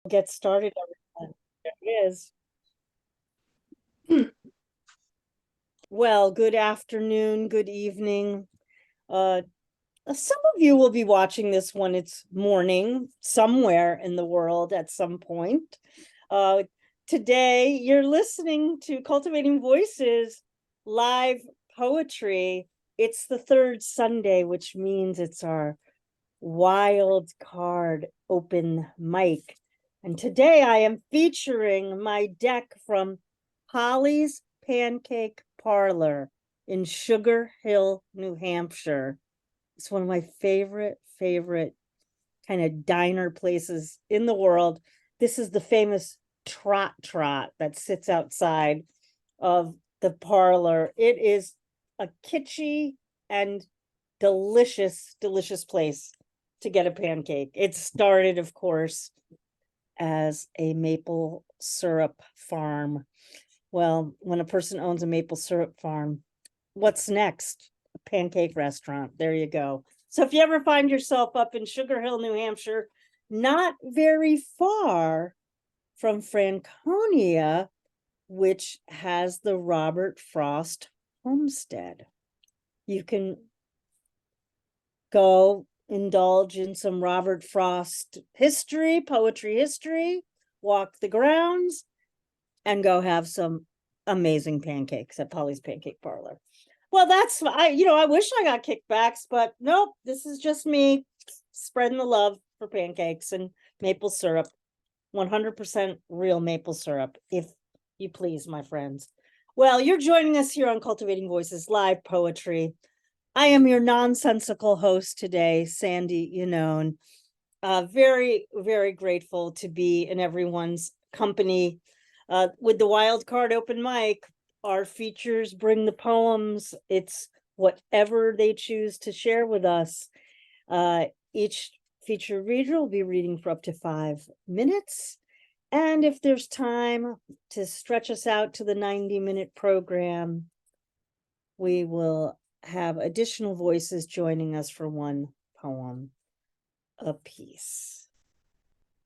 Get started, everyone. There it is. Well, good afternoon, good evening. Uh, some of you will be watching this when it's morning somewhere in the world at some point. Uh, Today, you're listening to Cultivating Voices live poetry. It's the third Sunday, which means it's our wild card open mic. And today I am featuring my deck from Holly's Pancake Parlor in Sugar Hill, New Hampshire. It's one of my favorite kind of diner places in the world. This is the famous Trot Trot that sits outside of the parlor. It is a kitschy and delicious place to get a pancake. It started, of course, as a maple syrup farm. Well, when a person owns a maple syrup farm, what's next? A pancake restaurant. There you go. So if you ever find yourself up in Sugar Hill, New Hampshire, not very far from Franconia, which has the Robert Frost homestead, you can go indulge in some Robert Frost history, poetry history, walk the grounds, and go have some amazing pancakes at Polly's Pancake Parlor. Well, that's I wish I got kickbacks, but nope, this is just me spreading the love for pancakes and maple syrup. 100% real maple syrup, if you please, my friends. Well, you're joining us here on Cultivating Voices live poetry. I am your nonsensical host today, Sandy Yannone. Very, very grateful to be in everyone's company. With the wild card open mic, our features bring the poems. It's whatever they choose to share with us. Each feature reader will be reading for up to 5 minutes. And if there's time to stretch us out to the 90-minute program, we will have additional voices joining us for one poem apiece.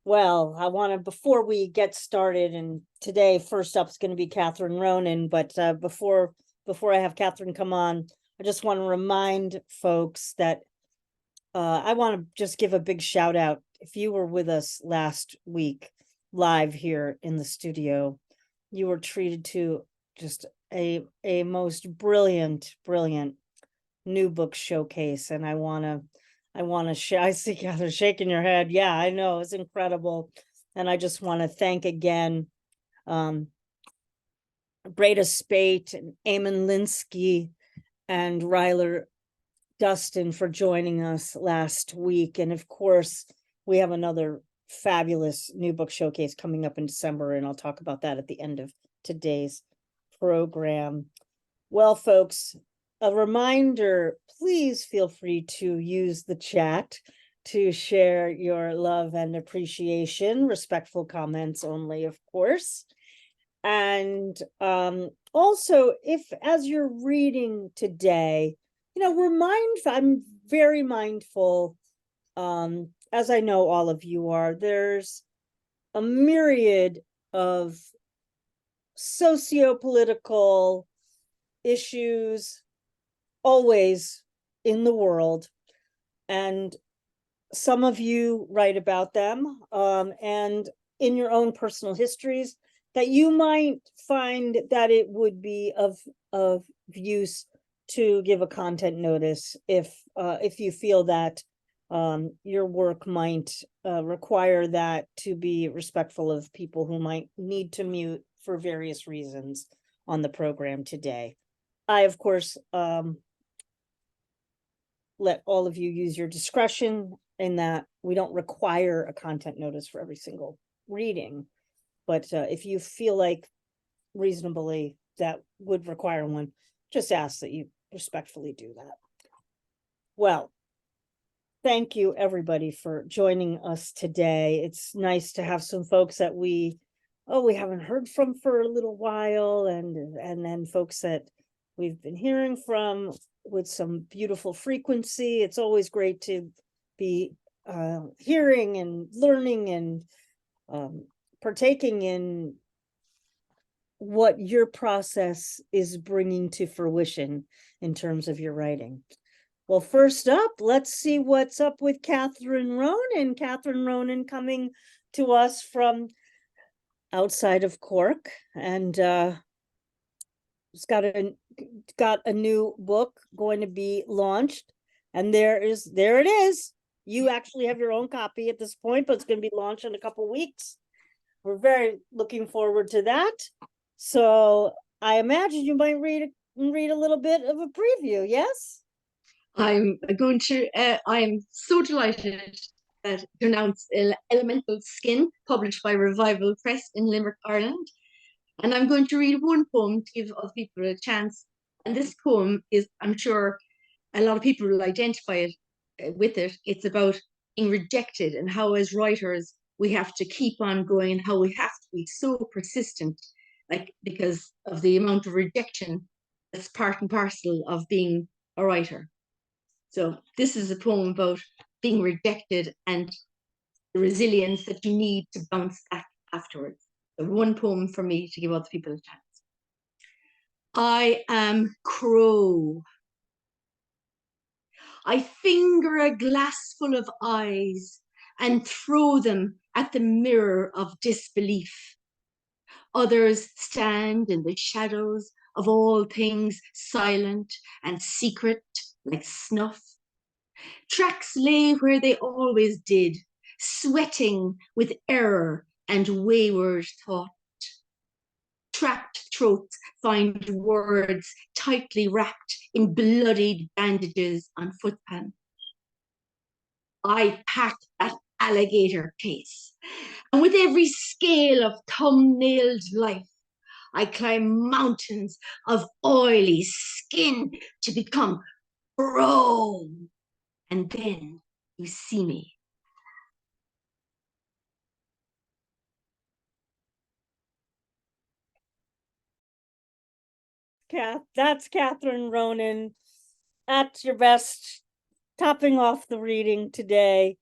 Well, I want to, before we get started, and today first up is going to be Catherine Ronan, but before I have Catherine come on, I just want to remind folks that I want to just give a big shout out. If you were with us last week live here in the studio, you were treated to just a most brilliant new book showcase, and I want to share. I see Catherine shaking your head. Yeah, I know, it's incredible. And I just want to thank again Brydges Spate and Eamon Linsky and Ryler Dustin for joining us last week. And of course, we have another fabulous new book showcase coming up in December, and I'll talk about that at the end of today's program. Well, folks, a reminder, please feel free to use the chat to share your love and appreciation, respectful comments only, of course. And also, if as you're reading today, I'm very mindful, as I know all of you are, there's a myriad of socio-political issues always in the world, and some of you write about them, and in your own personal histories, that you might find that it would be of use to give a content notice if you feel that your work might require that, to be respectful of people who might need to mute for various reasons on the program today. I, of course, let all of you use your discretion in that we don't require a content notice for every single reading. But if you feel like reasonably that would require one, just ask that you respectfully do that. Well, thank you everybody for joining us today. It's nice to have some folks that we haven't heard from for a little while, and then folks that we've been hearing from with some beautiful frequency. It's always great to be hearing and learning and partaking in what your process is bringing to fruition in terms of your writing. Well, first up, let's see what's up with Catherine Ronan. Catherine Ronan coming to us from outside of Cork, and it's got a new book going to be launched, and there it is. You actually have your own copy at this point, but it's going to be launched in a couple weeks. We're very looking forward to that. So I imagine you might read a little bit of a preview, yes? I'm so delighted to announce Elemental Skin, published by Revival Press in Limerick, Ireland. And I'm going to read one poem to give other people a chance. And this poem is, I'm sure a lot of people will identify with it. It's about being rejected and how, as writers, we have to keep on going and how we have to be so persistent, because of the amount of rejection that's part and parcel of being a writer. So this is a poem about being rejected and the resilience that you need to bounce back afterwards. So one poem for me to give other people a chance. I am Crow. I finger a glassful of eyes and throw them at the mirror of disbelief. Others stand in the shadows of all things silent and secret, like snuff. Tracks lay where they always did, sweating with error and wayward thought. Trapped throats find words tightly wrapped in bloodied bandages on footpans. I pack that alligator case, and with every scale of thumbnailed life, I climb mountains of oily skin to become Crow. And then you see me. That's Catherine Ronan at your best, topping off the reading today,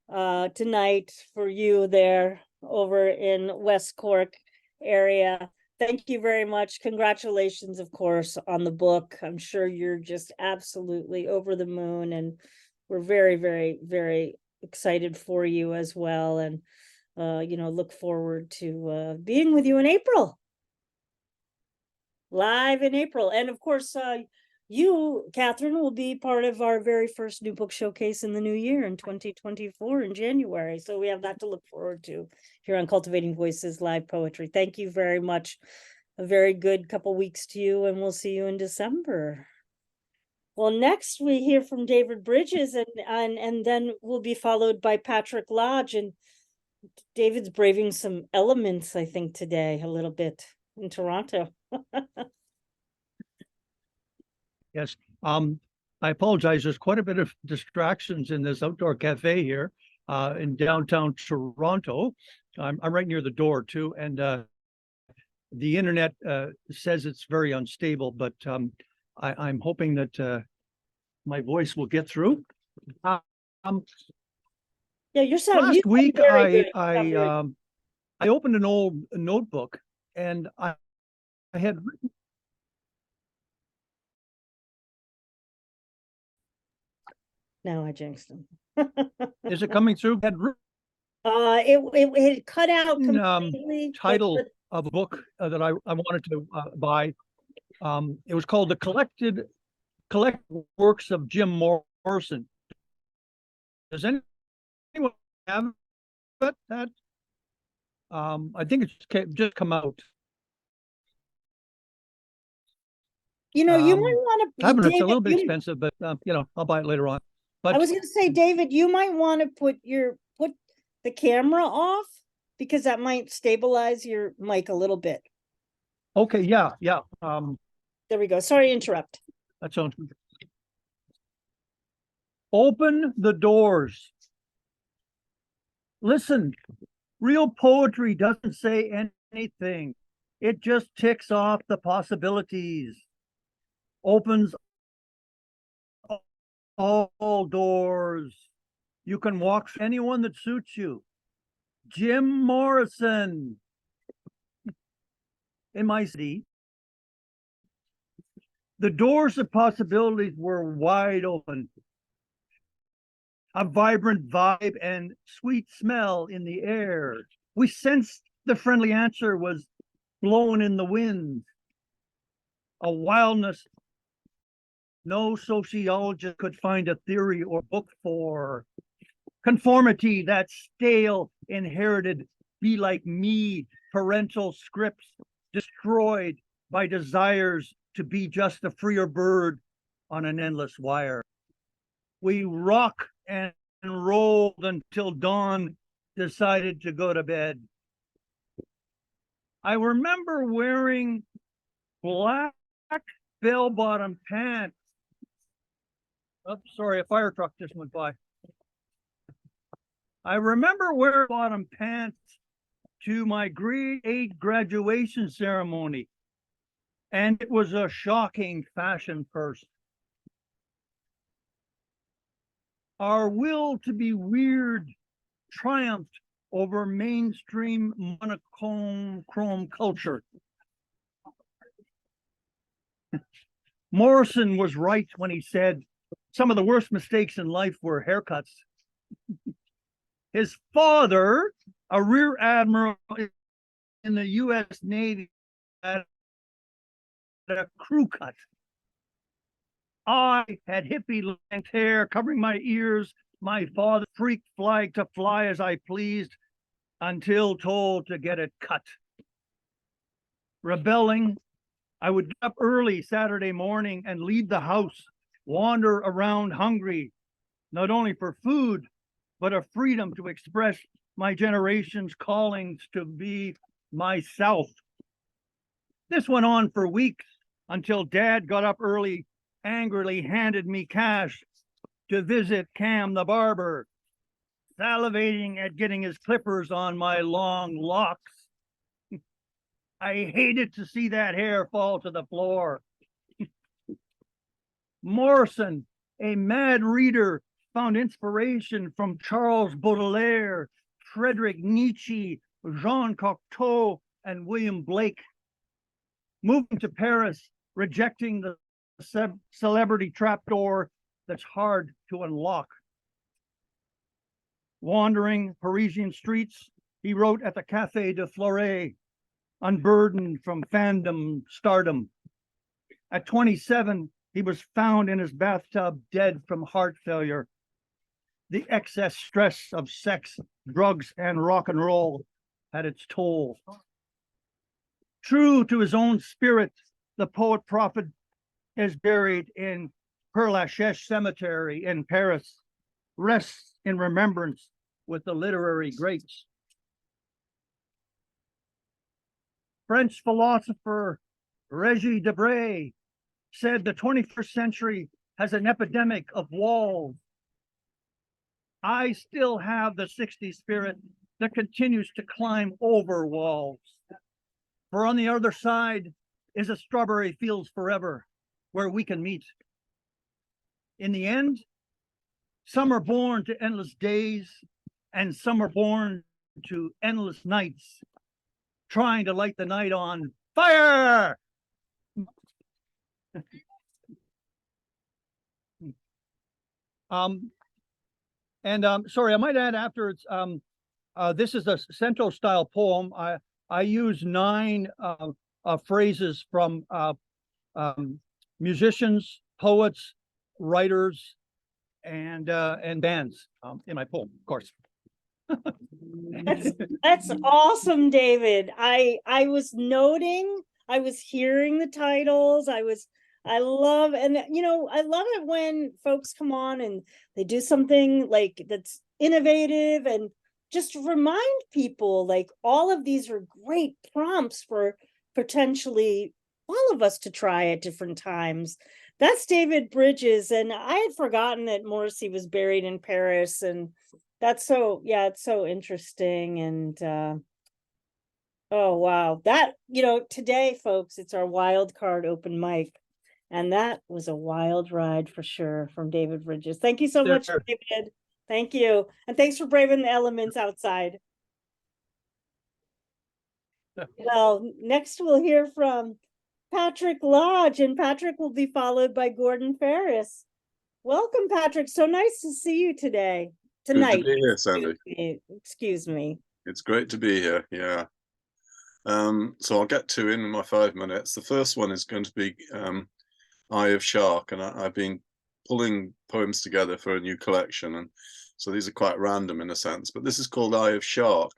tonight for you there over in West Cork area. Thank you very much. Congratulations, of course, on the book. I'm sure you're just absolutely over the moon, and we're very, very, very excited for you as well. And, look forward to being with you in April. Live in April. And of course, you, Catherine, will be part of our very first new book showcase in the new year in 2024 in January. So we have that to look forward to here on Cultivating Voices Live Poetry. Thank you very much. A very good couple weeks to you, and we'll see you in December. Well, next we hear from David Brydges, and then we'll be followed by Patrick Lodge. And David's braving some elements, I think, today a little bit in Toronto. Yes. I apologize. There's quite a bit of distractions in this outdoor cafe here in downtown Toronto. I'm right near the door too, and the internet says it's very unstable, but I'm hoping that my voice will get through. Yeah, you're last week I opened an old notebook, and I had written. Now I jinxed him. Is it coming through? It cut out completely. Title of a book that I wanted to buy. It was called The Collect Works of Jim Morrison. Does anyone have that? I think it's just come out. You might want to. It's a little bit expensive, but I'll buy it later on. But I was going to say, David, you might want to put the camera off, because that might stabilize your mic a little bit. Okay, yeah. There we go. Sorry to interrupt. That sounds good. Open the doors. Listen, real poetry doesn't say anything. It just ticks off the possibilities. Opens all doors. You can walk anyone that suits you. Jim Morrison. In my city, the doors of possibilities were wide open. A vibrant vibe and sweet smell in the air. We sensed the friendly answer was blown in the wind. A wildness no sociologist could find a theory or book for. Conformity, that stale, inherited, be like me, parental scripts destroyed by desires to be just a freer bird on an endless wire. We rock and rolled until dawn decided to go to bed. I remember wearing black bell-bottom pants. Oh, sorry, a fire truck just went by. I remember wearing bottom pants to my grade 8 graduation ceremony, and it was a shocking fashion first. Our will to be weird triumphed over mainstream monochrome culture. Morrison was right when he said some of the worst mistakes in life were haircuts. His father, a rear admiral in the U.S. Navy, had a crew cut. I had hippie-length hair covering my ears. My father freaked flag to fly as I pleased until told to get it cut. Rebelling, I would get up early Saturday morning and leave the house, wander around hungry, not only for food, but a freedom to express my generation's callings to be myself. This went on for weeks until Dad got up early, angrily handed me cash to visit Cam the barber, salivating at getting his clippers on my long locks. I hated to see that hair fall to the floor. Morrison, a mad reader, found inspiration from Charles Baudelaire, Friedrich Nietzsche, Jean Cocteau, and William Blake. Moving to Paris, rejecting the celebrity trapdoor that's hard to unlock. Wandering Parisian streets, he wrote at the Café de Fleury, unburdened from fandom stardom. At 27, he was found in his bathtub dead from heart failure. The excess stress of sex, drugs, and rock and roll had its toll. True to his own spirit, the poet prophet is buried in Père Lachaise Cemetery in Paris, rests in remembrance with the literary greats. French philosopher Regis Debray said the 21st century has an epidemic of walls. I still have the 60s spirit that continues to climb over walls. For on the other side is a strawberry fields forever where we can meet. In the end, some are born to endless days and some are born to endless nights, trying to light the night on fire. Sorry, I might add after it's this is a Cento style poem. I use 9 phrases from musicians, poets, writers, and bands in my poem, of course. That's awesome, David. I was noting, I was hearing the titles. I love, and I love it when folks come on and they do something like that's innovative and just remind people like all of these are great prompts for potentially all of us to try at different times. That's David Brydges, and I had forgotten that Morrissey was buried in Paris, and that's so, yeah, it's so interesting. And oh wow, that today, folks, it's our wild card open mic, and that was a wild ride for sure from David Brydges. Thank you so much, David. Thank you, and thanks for braving the elements outside. Well, next we'll hear from Patrick Lodge, and Patrick will be followed by Gordon Ferris. Welcome, Patrick. So nice to see you today. Tonight. Good to be here, Sandy. Excuse me. It's great to be here. Yeah. So I'll get to in my 5 minutes. The first one is going to be Eye of Shark, and I've been pulling poems together for a new collection, and so these are quite random in a sense. But this is called Eye of Shark.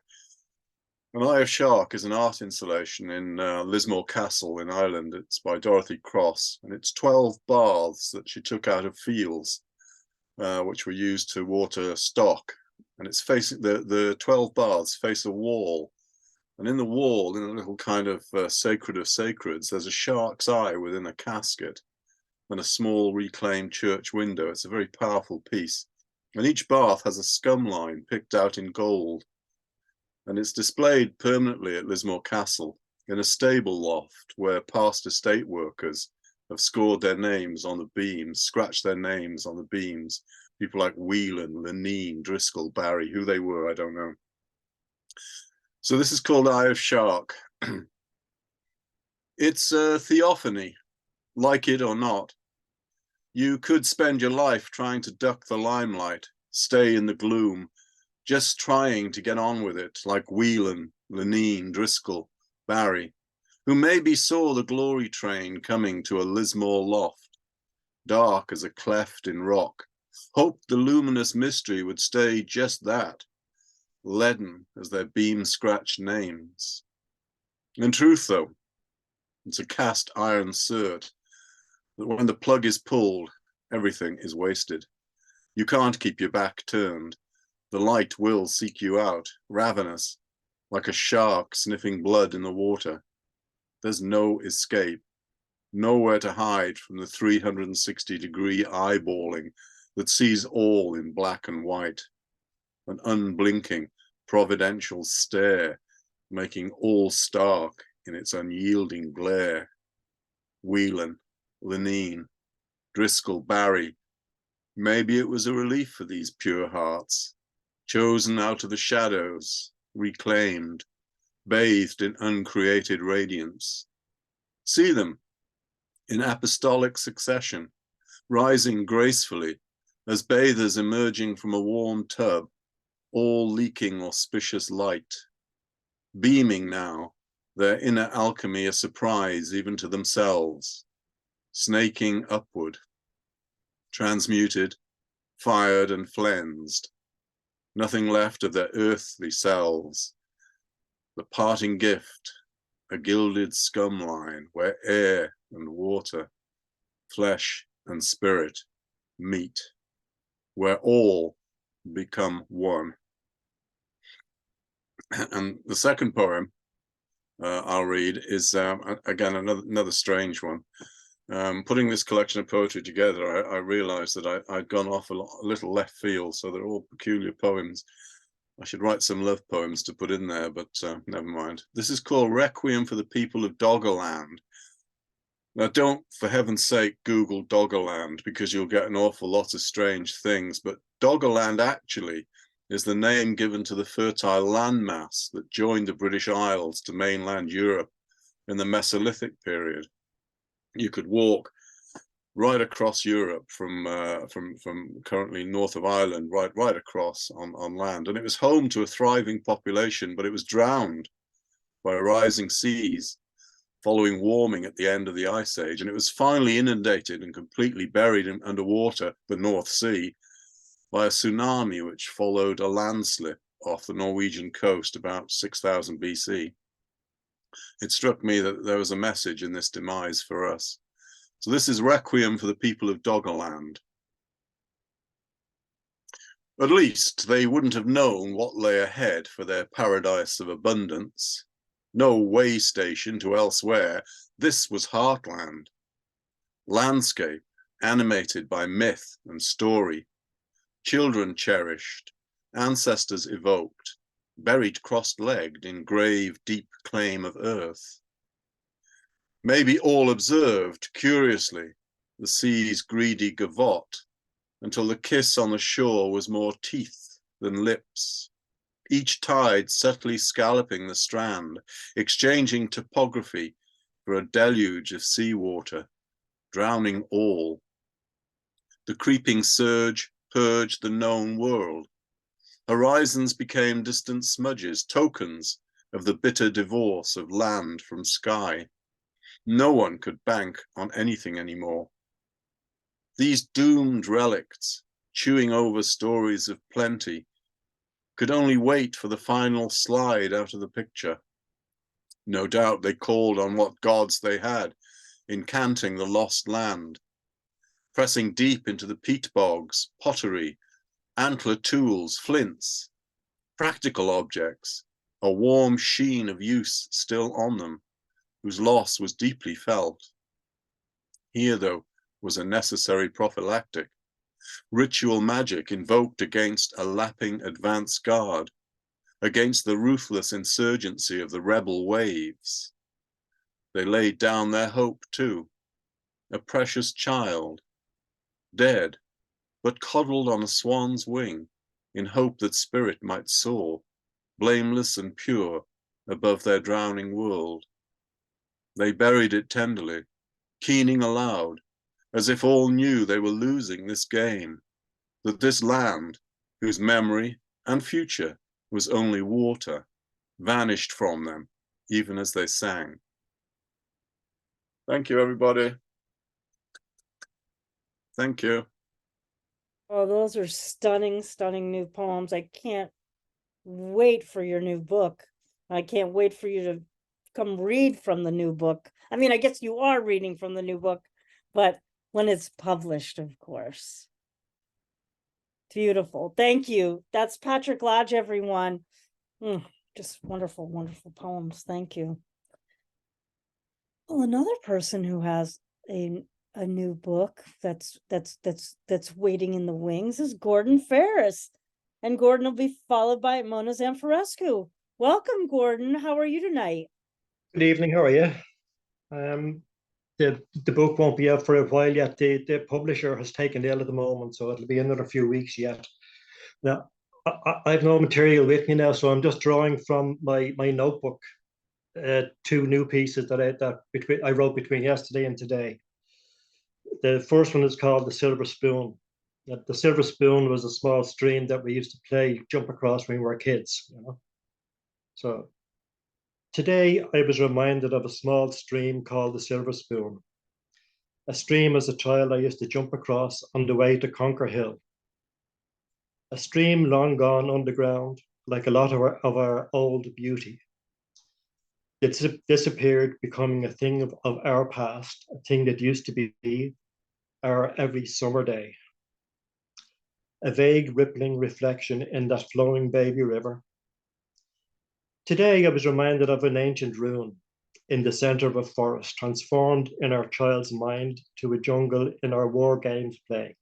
An Eye of Shark is an art installation in Lismore Castle in Ireland. It's by Dorothy Cross, and it's 12 baths that she took out of fields, which were used to water stock. And it's facing the 12 baths face a wall, and in the wall, in a little kind of sacred of sacreds, there's a shark's eye within a casket and a small reclaimed church window. It's a very powerful piece, and each bath has a scum line picked out in gold. And it's displayed permanently at Lismore Castle in a stable loft where past estate workers have scored their names on the beams, scratched their names on the beams. People like Whelan, Lenine, Driscoll, Barry, who they were, I don't know. So this is called Eye of Shark. It's a theophany, like it or not. You could spend your life trying to duck the limelight, stay in the gloom, just trying to get on with it, like Whelan, Lenine, Driscoll, Barry, who maybe saw the glory train coming to a Lismore loft, dark as a cleft in rock, hoped the luminous mystery would stay just that, leaden as their beam-scratched names. In truth, though, it's a cast iron cert that when the plug is pulled, everything is wasted. You can't keep your back turned. The light will seek you out, ravenous, like a shark sniffing blood in the water. There's no escape, nowhere to hide from the 360-degree eyeballing that sees all in black and white, an unblinking, providential stare, making all stark in its unyielding glare. Whelan, Lenine, Driscoll, Barry, maybe it was a relief for these pure hearts, chosen out of the shadows, reclaimed, bathed in uncreated radiance. See them in apostolic succession, rising gracefully as bathers emerging from a warm tub, all leaking auspicious light, beaming now, their inner alchemy a surprise even to themselves, snaking upward, transmuted, fired and flensed, nothing left of their earthly selves, the parting gift, a gilded scum line where air and water, flesh and spirit meet, where all become one. And the second poem I'll read is, again, another strange one. Putting this collection of poetry together, I realized that I'd gone off a little left field, so they're all peculiar poems. I should write some love poems to put in there, but never mind. This is called Requiem for the People of Doggerland. Now, don't, for heaven's sake, Google Doggerland, because you'll get an awful lot of strange things, but Doggerland actually is the name given to the fertile landmass that joined the British Isles to mainland Europe in the Mesolithic period. You could walk right across Europe from currently north of Ireland, right across on land, and it was home to a thriving population, but it was drowned by rising seas following warming at the end of the Ice Age, and it was finally inundated and completely buried underwater the North Sea by a tsunami which followed a landslip off the Norwegian coast about 6000 BC. It struck me that there was a message in this demise for us. So this is Requiem for the People of Doggerland. At least they wouldn't have known what lay ahead for their paradise of abundance. No way station to elsewhere. This was Heartland. Landscape animated by myth and story. Children cherished, ancestors evoked, buried cross-legged in grave, deep claim of earth. Maybe all observed, curiously, the sea's greedy gavotte, until the kiss on the shore was more teeth than lips, each tide subtly scalloping the strand, exchanging topography for a deluge of seawater, drowning all. The creeping surge purged the known world. Horizons became distant smudges, tokens of the bitter divorce of land from sky. No one could bank on anything anymore. These doomed relicts, chewing over stories of plenty, could only wait for the final slide out of the picture. No doubt they called on what gods they had, incanting the lost land, pressing deep into the peat bogs, pottery, antler tools, flints, practical objects, a warm sheen of use still on them, whose loss was deeply felt. Here, though, was a necessary prophylactic, ritual magic invoked against a lapping advance guard, against the ruthless insurgency of the rebel waves. They laid down their hope too, a precious child, dead, but coddled on a swan's wing, in hope that spirit might soar, blameless and pure, above their drowning world. They buried it tenderly, keening aloud, as if all knew they were losing this game, that this land, whose memory and future was only water, vanished from them, even as they sang. Thank you, everybody. Thank you. Oh, those are stunning, stunning new poems. I can't wait for your new book. I can't wait for you to come read from the new book. I mean, I guess you are reading from the new book, but when it's published, of course. Beautiful. Thank you. That's Patrick Lodge, everyone. Just wonderful, wonderful poems. Thank you. Well, another person who has a new book that's waiting in the wings is Gordon Ferris. And Gordon will be followed by Mona Zamfirescu. Welcome, Gordon. How are you tonight? Good evening. How are you? The book won't be out for a while yet. The publisher has taken ill at the moment, so it'll be another few weeks yet. Now, I have no material with me now, so I'm just drawing from my notebook. Two new pieces that I wrote between yesterday and today. The first one is called The Silver Spoon. The Silver Spoon was a small stream that we used to jump across when we were kids. So today I was reminded of a small stream called the Silver Spoon. A stream as a child I used to jump across on the way to Conquer Hill. A stream long gone underground, like a lot of our old beauty. It disappeared, becoming a thing of our past, a thing that used to be our every summer day. A vague rippling reflection in that flowing baby river. Today I was reminded of an ancient ruin in the center of a forest, transformed in our child's mind to a jungle in our war games play.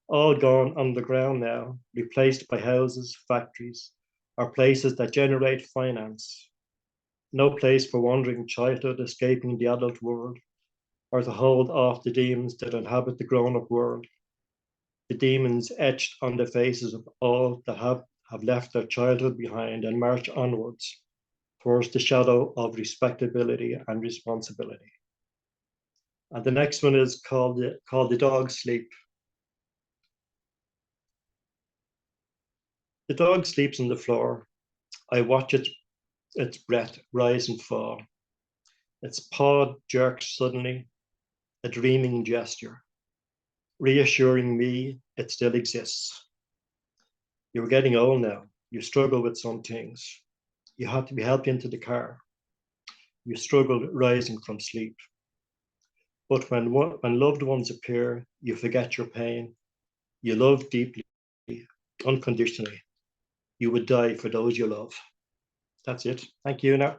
All gone underground now, replaced by houses, factories, or places that generate finance. No place for wandering childhood escaping the adult world, or to hold off the demons that inhabit the grown-up world. The demons etched on the faces of all that have left their childhood behind and march onwards towards the shadow of respectability and responsibility. And the next one is called The Dog Sleep. The dog sleeps on the floor. I watch its breath rise and fall. Its paw jerks suddenly, a dreaming gesture, reassuring me it still exists. You're getting old now. You struggle with some things. You have to be helped into the car. You struggle rising from sleep. But when loved ones appear, you forget your pain. You love deeply, unconditionally. You would die for those you love. That's it. Thank you now.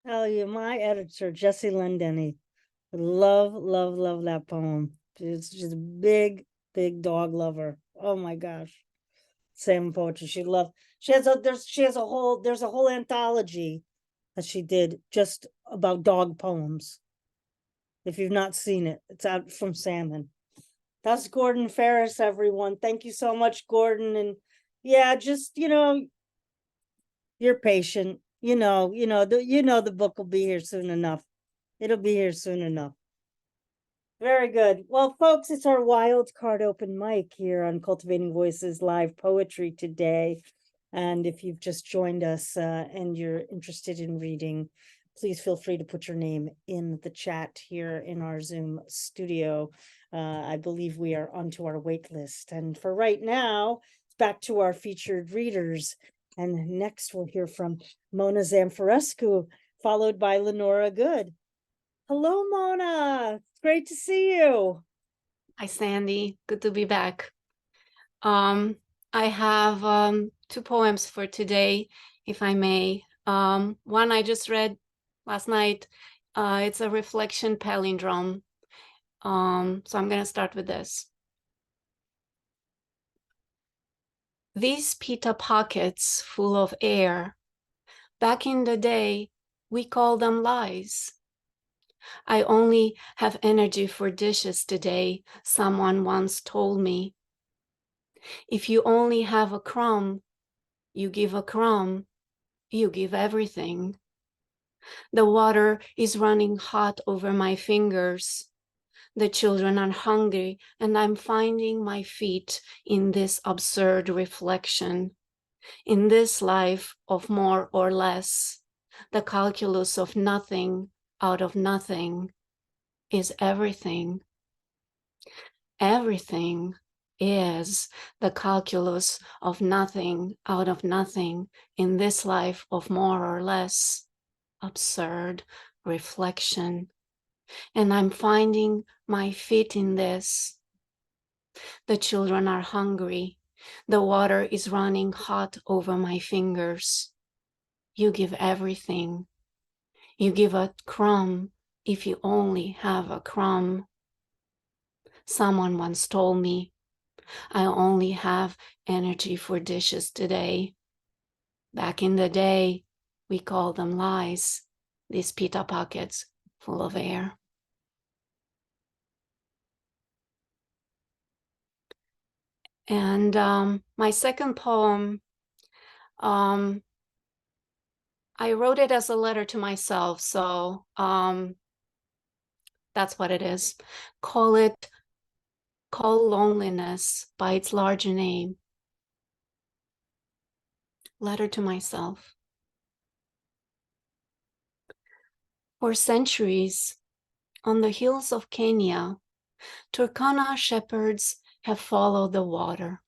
Tell you, my editor, Jessie Lendenny, love that poem. She's just a big dog lover. Oh my gosh. Salmon poetry. There's a whole anthology that she did just about dog poems. If you've not seen it, it's out from Salmon. That's Gordon Ferris, everyone. Thank you so much, Gordon. And yeah, just, you're patient. The book will be here soon enough. It'll be here soon enough. Very good. Well, folks, it's our wild card open mic here on Cultivating Voices Live Poetry today. And if you've just joined us and you're interested in reading, please feel free to put your name in the chat here in our Zoom studio. I believe we are onto our wait list. And for right now, it's back to our featured readers. And next we'll hear from Mona Zamfirescu, followed by Lenora Good. Hello, Mona. It's great to see you. Hi, Sandy. Good to be back. I have 2 poems for today, if I may. One I just read last night. It's a reflection palindrome. So I'm going to start with this. These pita pockets full of air, back in the day, we called them lies. I only have energy for dishes today, someone once told me. If you only have a crumb, you give a crumb, you give everything. The water is running hot over my fingers. The children are hungry, and I'm finding my feet in this absurd reflection. In this life of more or less, the calculus of nothing out of nothing is everything. Everything is the calculus of nothing out of nothing in this life of more or less absurd reflection. And I'm finding my feet in this. The children are hungry. The water is running hot over my fingers. You give everything. You give a crumb if you only have a crumb. Someone once told me, I only have energy for dishes today. Back in the day, we called them lies, these pita pockets full of air. And my second poem, I wrote it as a letter to myself, so that's what it is. Call loneliness by its larger name. Letter to myself. For centuries, on the hills of Kenya, Turkana shepherds have followed the water.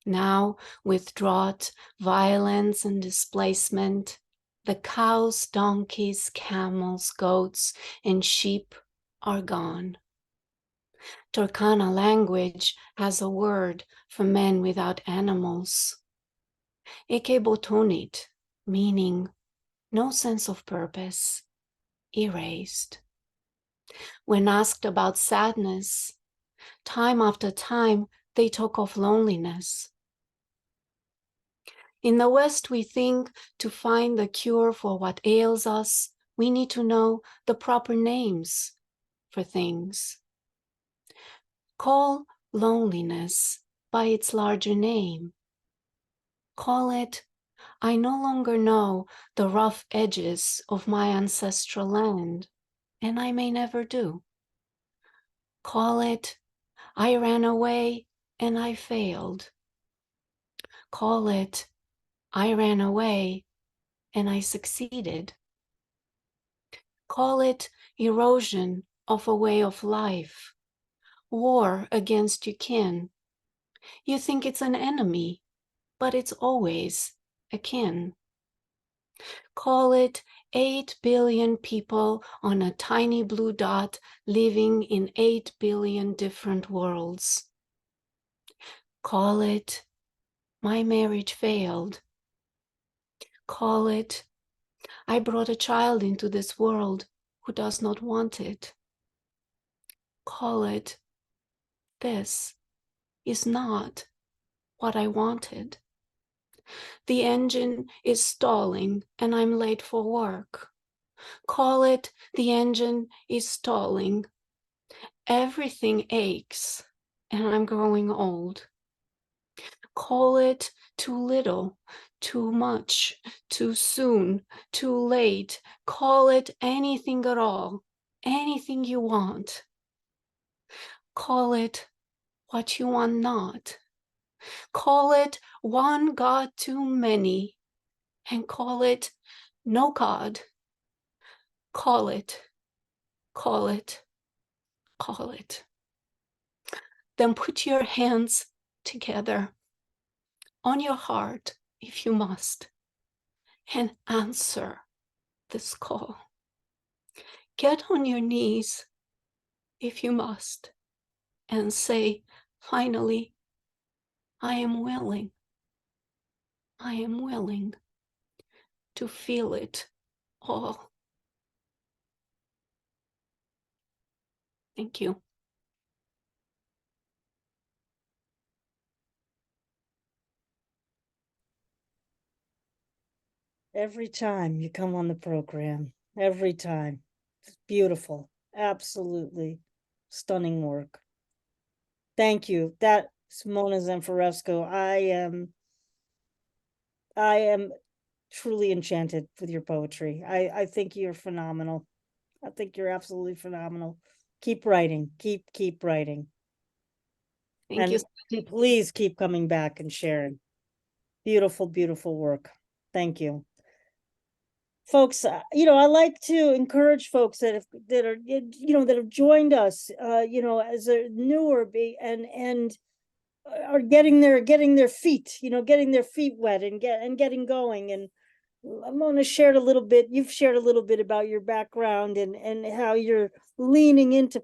Now, with drought, violence, and displacement, the cows, donkeys, camels, goats, and sheep are gone. Turkana language has a word for men without animals. Eke botonit, meaning no sense of purpose, erased. When asked about sadness, time after time they talk of loneliness. In the West, we think to find the cure for what ails us, we need to know the proper names for things. Call loneliness by its larger name. Call it, I no longer know the rough edges of my ancestral land, and I may never do. Call it, I ran away and I failed. Call it, I ran away and I succeeded. Call it erosion of a way of life, war against your kin. You think it's an enemy, but it's always a kin. Call it 8 billion people on a tiny blue dot living in 8 billion different worlds. Call it, my marriage failed. Call it, I brought a child into this world who does not want it. Call it, this is not what I wanted. The engine is stalling and I'm late for work. Call it, the engine is stalling. Everything aches and I'm growing old. Call it too little, too much, too soon, too late. Call it anything at all, anything you want. Call it what you want not. Call it one God too many, and call it no God. Call it, call it, call it. Then put your hands together on your heart if you must, and answer this call. Get on your knees if you must, and say, finally, I am willing to feel it all. Thank you. Every time you come on the program, every time. It's beautiful. Absolutely stunning work. Thank you. That's Mona Zamfirescu. I am truly enchanted with your poetry. I think you're phenomenal. I think you're absolutely phenomenal. Keep writing. Keep writing. Thank you. Please keep coming back and sharing. Beautiful, beautiful work. Thank you. Folks, I like to encourage folks that have joined us, as a newer and are getting their feet, getting their feet wet and getting going. And I'm going to share a little bit. You've shared a little bit about your background and how you're leaning into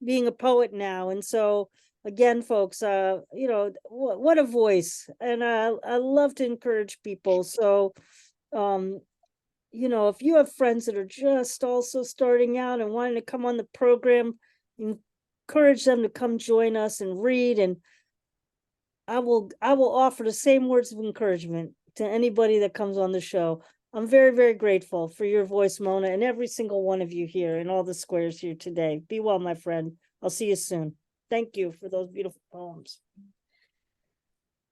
being a poet now. And so again, folks, what a voice. And I love to encourage people. So, if you have friends that are just also starting out and wanting to come on the program, encourage them to come join us and read. And I will offer the same words of encouragement to anybody that comes on the show. I'm very, very grateful for your voice, Mona, and every single one of you here and all the squares here today. Be well, my friend. I'll see you soon. Thank you for those beautiful poems.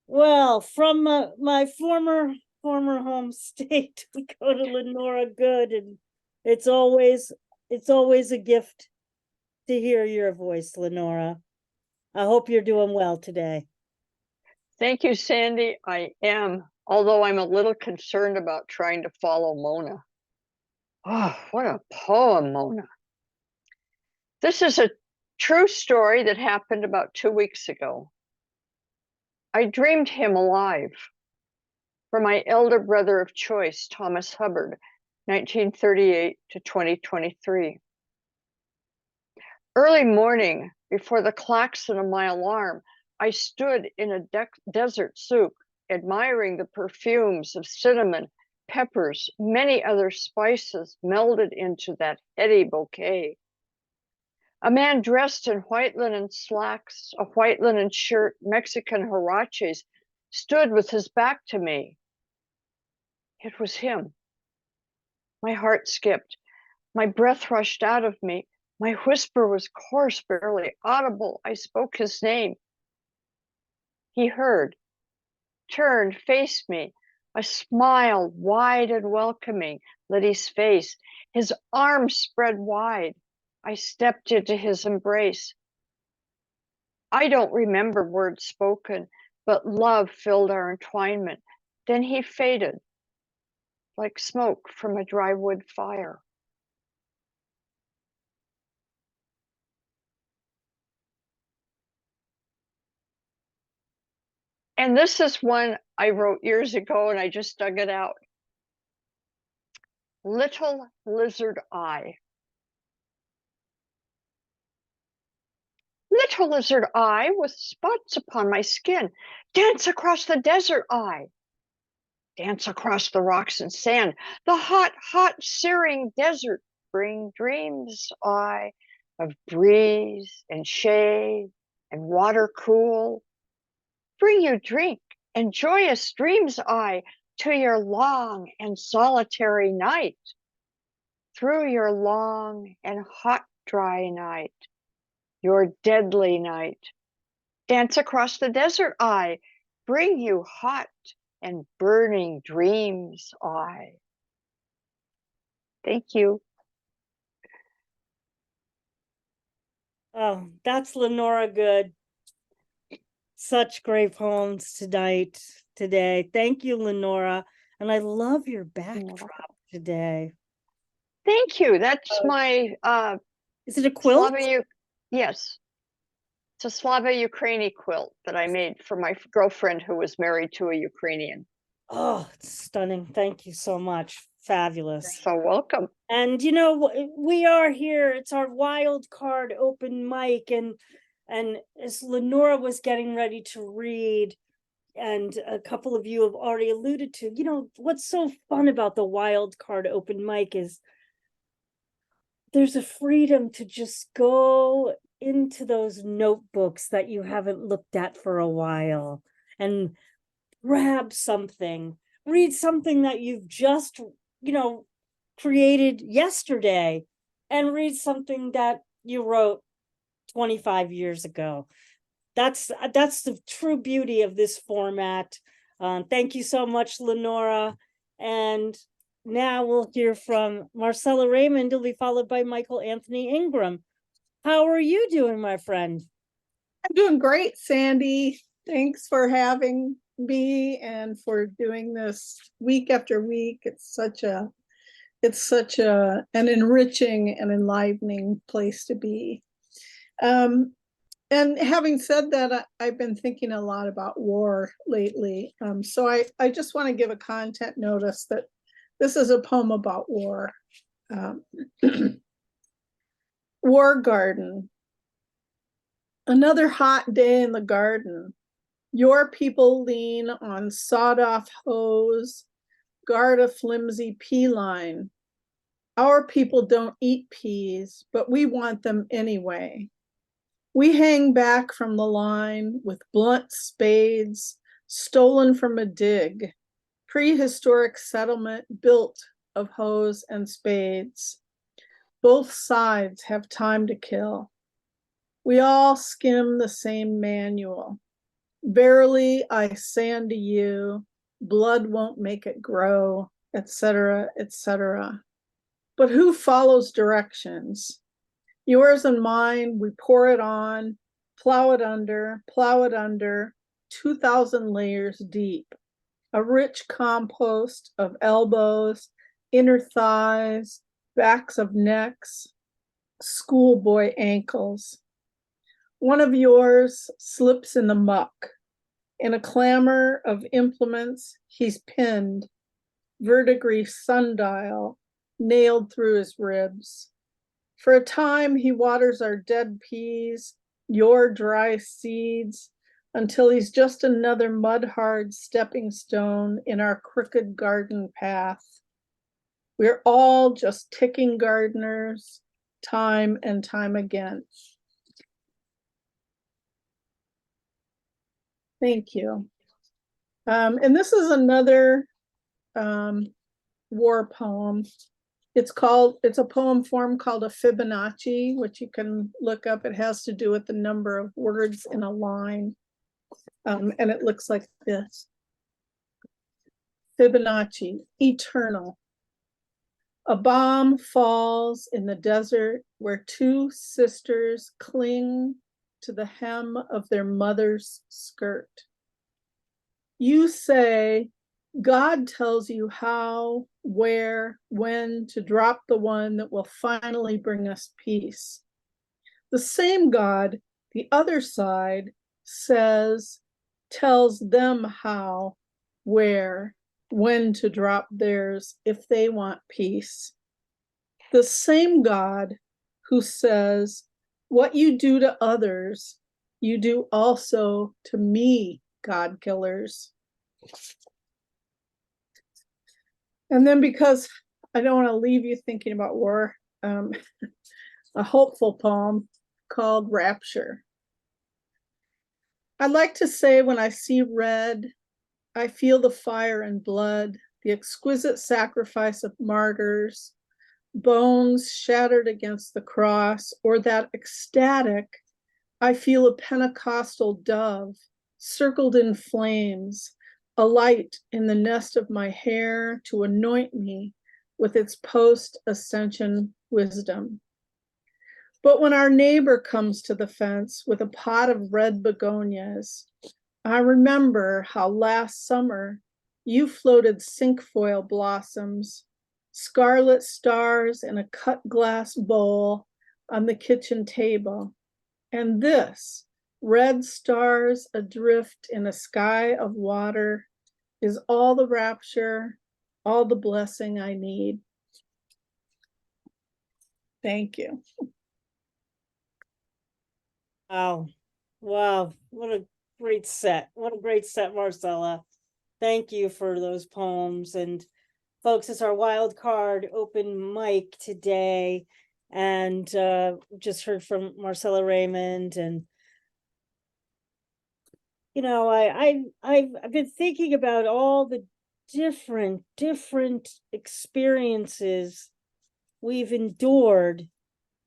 Well, from my former home state, we go to Lenora Good, and it's always a gift to hear your voice, Lenora. I hope you're doing well today. Thank you, Sandy. I am, although I'm a little concerned about trying to follow Mona. Oh, what a poem, Mona. This is a true story that happened about 2 weeks ago. I dreamed him alive. For my elder brother of choice, Thomas Hubbard, 1938 to 2023. Early morning, before the klaxon of my alarm, I stood in a desert souk, admiring the perfumes of cinnamon, peppers, many other spices melded into that heady bouquet. A man dressed in white linen slacks, a white linen shirt, Mexican huaraches, stood with his back to me. It was him. My heart skipped. My breath rushed out of me. My whisper was coarse, barely audible. I spoke his name. He heard, turned, faced me. A smile, wide and welcoming, lit his face. His arms spread wide. I stepped into his embrace. I don't remember words spoken, but love filled our entwinement. Then he faded, like smoke from a dry wood fire. And this is one I wrote years ago, and I just dug it out. Little lizard eye. Little lizard eye with spots upon my skin, dance across the desert eye. Dance across the rocks and sand, the hot, hot, searing desert. Bring dreams, eye, of breeze and shade and water cool. Bring you drink and joyous dreams, eye, to your long and solitary night. Through your long and hot, dry night, your deadly night, Dance across the desert, I bring you hot and burning dreams, I. Thank you. Oh, that's Lenora Good. Such great poems today. Thank you, Lenora. And I love your backdrop today. Thank you. That's my Is it a quilt? Yes. It's a Slava Ukraini quilt that I made for my girlfriend who was married to a Ukrainian. Oh, it's stunning. Thank you so much. Fabulous. You're so welcome. And you know, we are here. It's our wild card open mic, and as Lenora was getting ready to read, and a couple of you have already alluded to, you know, what's so fun about the wild card open mic is there's a freedom to just go into those notebooks that you haven't looked at for a while and grab something, read something that you've just, you know, created yesterday, and read something that you wrote 25 years ago. That's the true beauty of this format. Thank you so much, Lenora. And now we'll hear from Marcella Remund, who'll be followed by Michael Anthony Ingram. How are you doing, my friend? I'm doing great, Sandy. Thanks for having me and for doing this week after week. It's such an enriching and enlivening place to be. And having said that, I've been thinking a lot about war lately. So I just want to give a content notice that this is a poem about war. War Garden. Another hot day in the garden. Your people lean on sawed-off hose, guard a flimsy pea line. Our people don't eat peas, but we want them anyway. We hang back from the line with blunt spades stolen from a dig, prehistoric settlement built of hoes and spades. Both sides have time to kill. We all skim the same manual. Verily, I say unto you, blood won't make it grow, etc., etc. But who follows directions? Yours and mine, we pour it on, plow it under, 2,000 layers deep. A rich compost of elbows, inner thighs, backs of necks, schoolboy ankles. One of yours slips in the muck. In a clamor of implements, he's pinned, verdigris sundial nailed through his ribs. For a time, he waters our dead peas, your dry seeds, until he's just another mud-hard stepping stone in our crooked garden path. We're all just ticking gardeners, time and time again. Thank you. And this is another war poem. It's a poem form called a Fibonacci, which you can look up. It has to do with the number of words in a line. And it looks like this. Fibonacci, eternal. A bomb falls in the desert where two sisters cling to the hem of their mother's skirt. You say, God tells you how, where, when to drop the one that will finally bring us peace. The same God, the other side, tells them how, where, when to drop theirs if they want peace. The same God who says, what you do to others, you do also to me, God killers. And then, because I don't want to leave you thinking about war, a hopeful poem called Rapture. I'd like to say when I see red, I feel the fire and blood, the exquisite sacrifice of martyrs, bones shattered against the cross, or that ecstatic I feel a Pentecostal dove circled in flames, a light in the nest of my hair to anoint me with its post-ascension wisdom. But when our neighbor comes to the fence with a pot of red begonias, I remember how last summer you floated cinquefoil blossoms, scarlet stars in a cut glass bowl on the kitchen table, and this, red stars adrift in a sky of water, is all the rapture, all the blessing I need. Thank you. Wow. Wow. What a great set. What a great set, Marcella. Thank you for those poems. And folks, it's our wild card open mic today. And just heard from Marcella Remund. And you know, I've been thinking about all the different experiences we've endured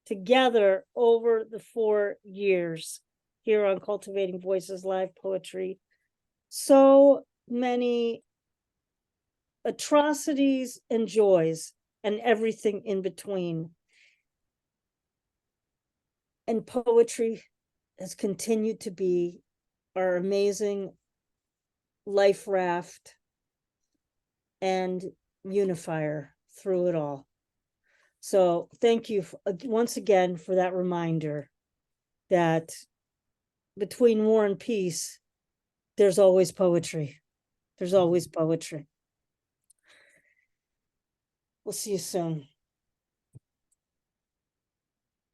together over the 4 years here on Cultivating Voices Live Poetry. So many atrocities and joys and everything in between. And poetry has continued to be our amazing life raft and unifier through it all. So thank you once again for that reminder that between war and peace, there's always poetry. There's always poetry. We'll see you soon.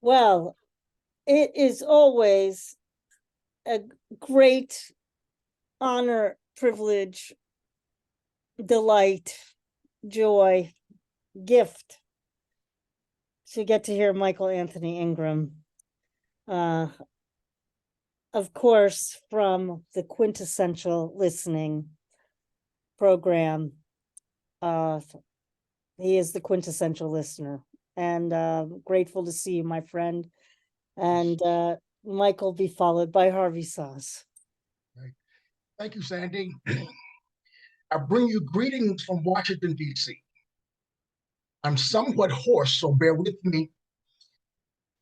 Well, it is always a great honor, privilege, delight, joy, gift to get to hear Michael Anthony Ingram. Of course, from the Quintessential Listening program. He is the quintessential listener, and grateful to see you, my friend. And Michael be followed by Harvey Soss. Right. Thank you, Sandy. I bring you greetings from Washington, D.C. I'm somewhat hoarse, so bear with me.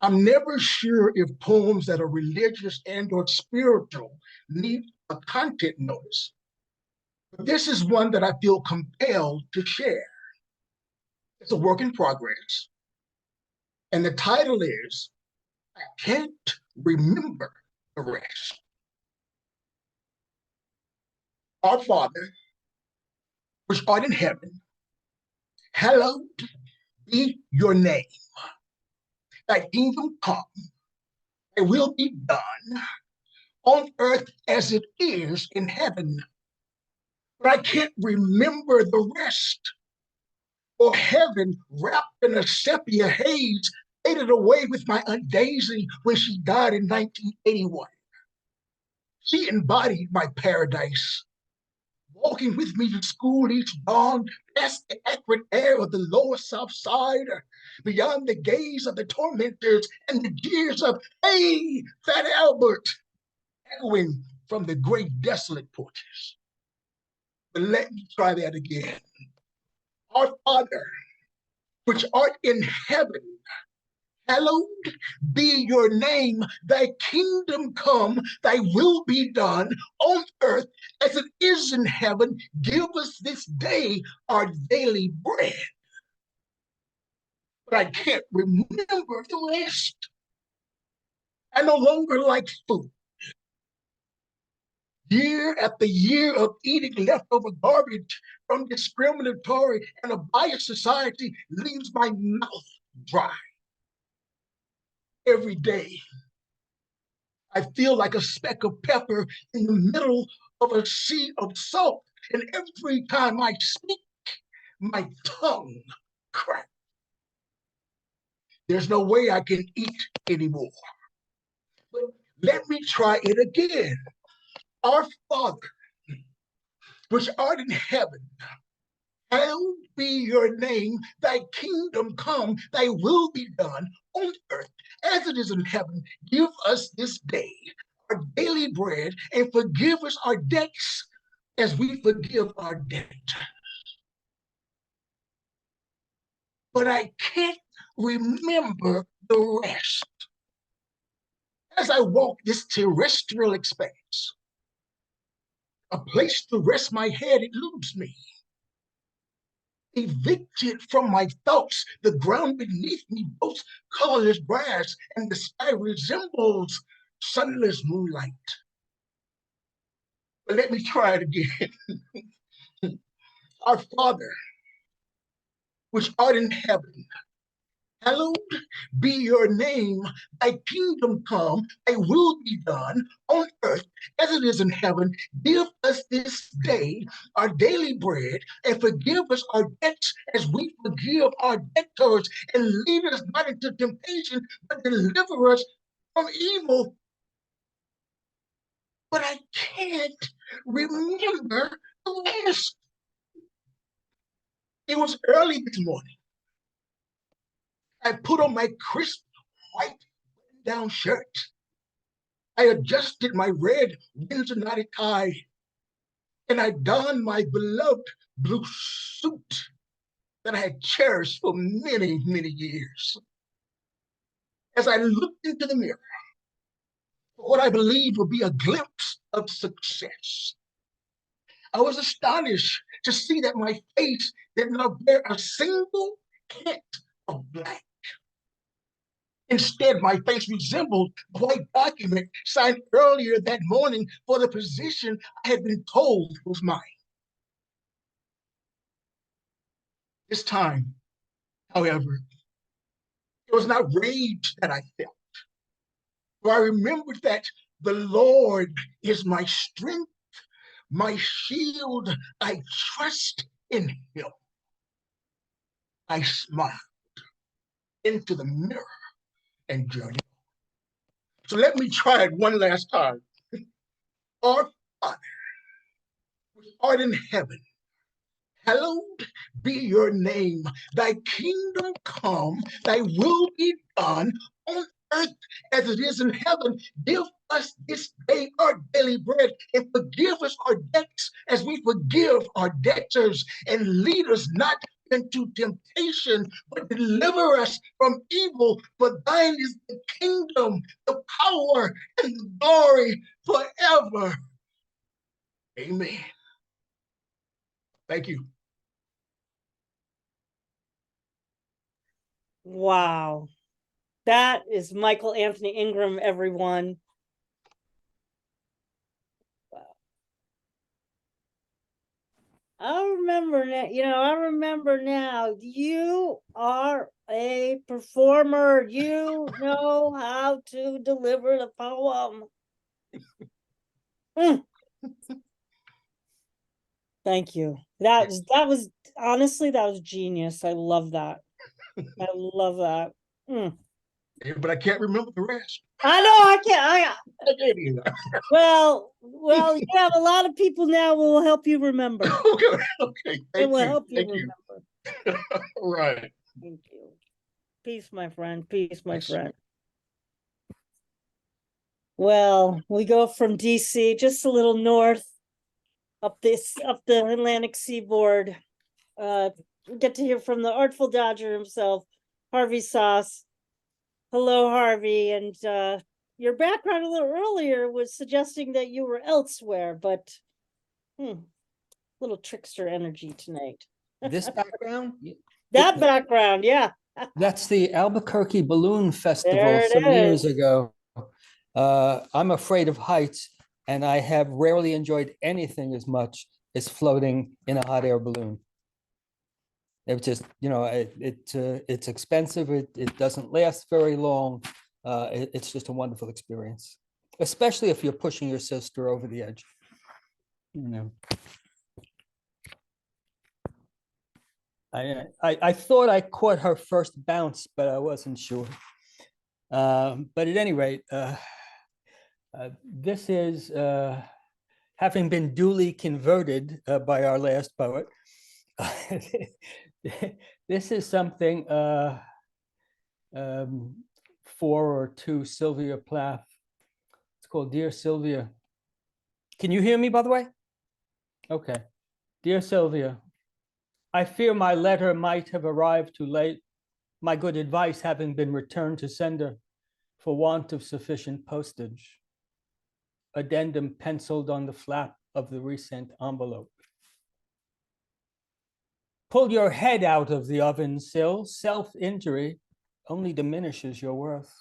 I'm never sure if poems that are religious and or spiritual need a content notice. But this is one that I feel compelled to share. It's a work in progress. And the title is, I Can't Remember the Rest. Our Father, which art in heaven, hallowed be your name. Thy kingdom come, thy will be done on earth as it is in heaven. But I can't remember the rest. Or heaven wrapped in a sepia haze faded away with my Aunt Daisy when she died in 1981. She embodied my paradise, walking with me to school each dawn, past the acrid air of the lower South Side, beyond the gaze of the tormentors and the jeers of, hey, Fat Albert, echoing from the great desolate porches. But let me try that again. Our Father, which art in heaven, hallowed be your name. Thy kingdom come, thy will be done on earth as it is in heaven. Give us this day our daily bread. But I can't remember the rest. I no longer like food. Year after year of eating leftover garbage from discriminatory and a biased society leaves my mouth dry. Every day, I feel like a speck of pepper in the middle of a sea of salt. And every time I speak, my tongue cracks. There's no way I can eat anymore. But let me try it again. Our Father, which art in heaven, hallowed be be your name, thy kingdom come, thy will be done on earth as it is in heaven. Give us this day our daily bread, and forgive us our debts as we forgive our debtors. But I can't remember the rest. As I walk this terrestrial expanse, a place to rest my head eludes me. Evicted from my thoughts, the ground beneath me boasts colorless grass, and the sky resembles sunless moonlight. But let me try it again. Our Father, which art in heaven, hallowed be your name. Thy kingdom come, thy will be done on earth as it is in heaven. Give us this day our daily bread, and forgive us our debts as we forgive our debtors. And lead us not into temptation, but deliver us from evil. But I can't remember the rest. It was early this morning. I put on my crisp white down shirt. I adjusted my red Windsor knotted tie, and I donned my beloved blue suit that I had cherished for many, many years. As I looked into the mirror, for what I believed would be a glimpse of success, I was astonished to see that my face did not bear a single hint of black. Instead, my face resembled a white document signed earlier that morning for the position I had been told was mine. This time, however, it was not rage that I felt, for I remembered that the Lord is my strength, my shield. I trust in him. I smiled into the mirror and journeyed. So let me try it one last time. Our Father, which art in heaven, hallowed be your name. Thy kingdom come, thy will be done on earth as it is in heaven. Give us this day our daily bread, and forgive us our debts as we forgive our debtors. And lead us not into temptation, but deliver us from evil. For thine is the kingdom, the power, and the glory forever. Amen. Thank you. Wow. That is Michael Anthony Ingram, everyone. Wow. I remember now, I remember now, you are a performer. You know how to deliver the poem. Thank you. That was honestly, that was genius. I love that. I love that. But I can't remember the rest. I know I can't. I can't either. Well, you have a lot of people now who will help you remember. Okay. It will help you remember. All right. Thank you. Peace, my friend. Peace, my friend. Well, we go from DC just a little north, up the Atlantic seaboard. We get to hear from the Artful Dodger himself, Harvey Soss. Hello, Harvey. And your background a little earlier was suggesting that you were elsewhere, but little trickster energy tonight. This background? That background, yeah. That's the Albuquerque Balloon Festival There it some years is. ago. I'm afraid of heights, and I have rarely enjoyed anything as much as floating in a hot air balloon. It just, it's expensive. It doesn't last very long. It's just a wonderful experience, especially if you're pushing your sister over the edge. I thought I caught her first bounce, but I wasn't sure. But at any rate, this is having been duly converted by our last poet. This is something for or to Sylvia Plath. It's called Dear Sylvia. Can you hear me, by the way? Okay. Dear Sylvia, I fear my letter might have arrived too late, my good advice having been returned to sender for want of sufficient postage. Addendum penciled on the flap of the resent envelope. Pull your head out of the oven sill. Self-injury only diminishes your worth.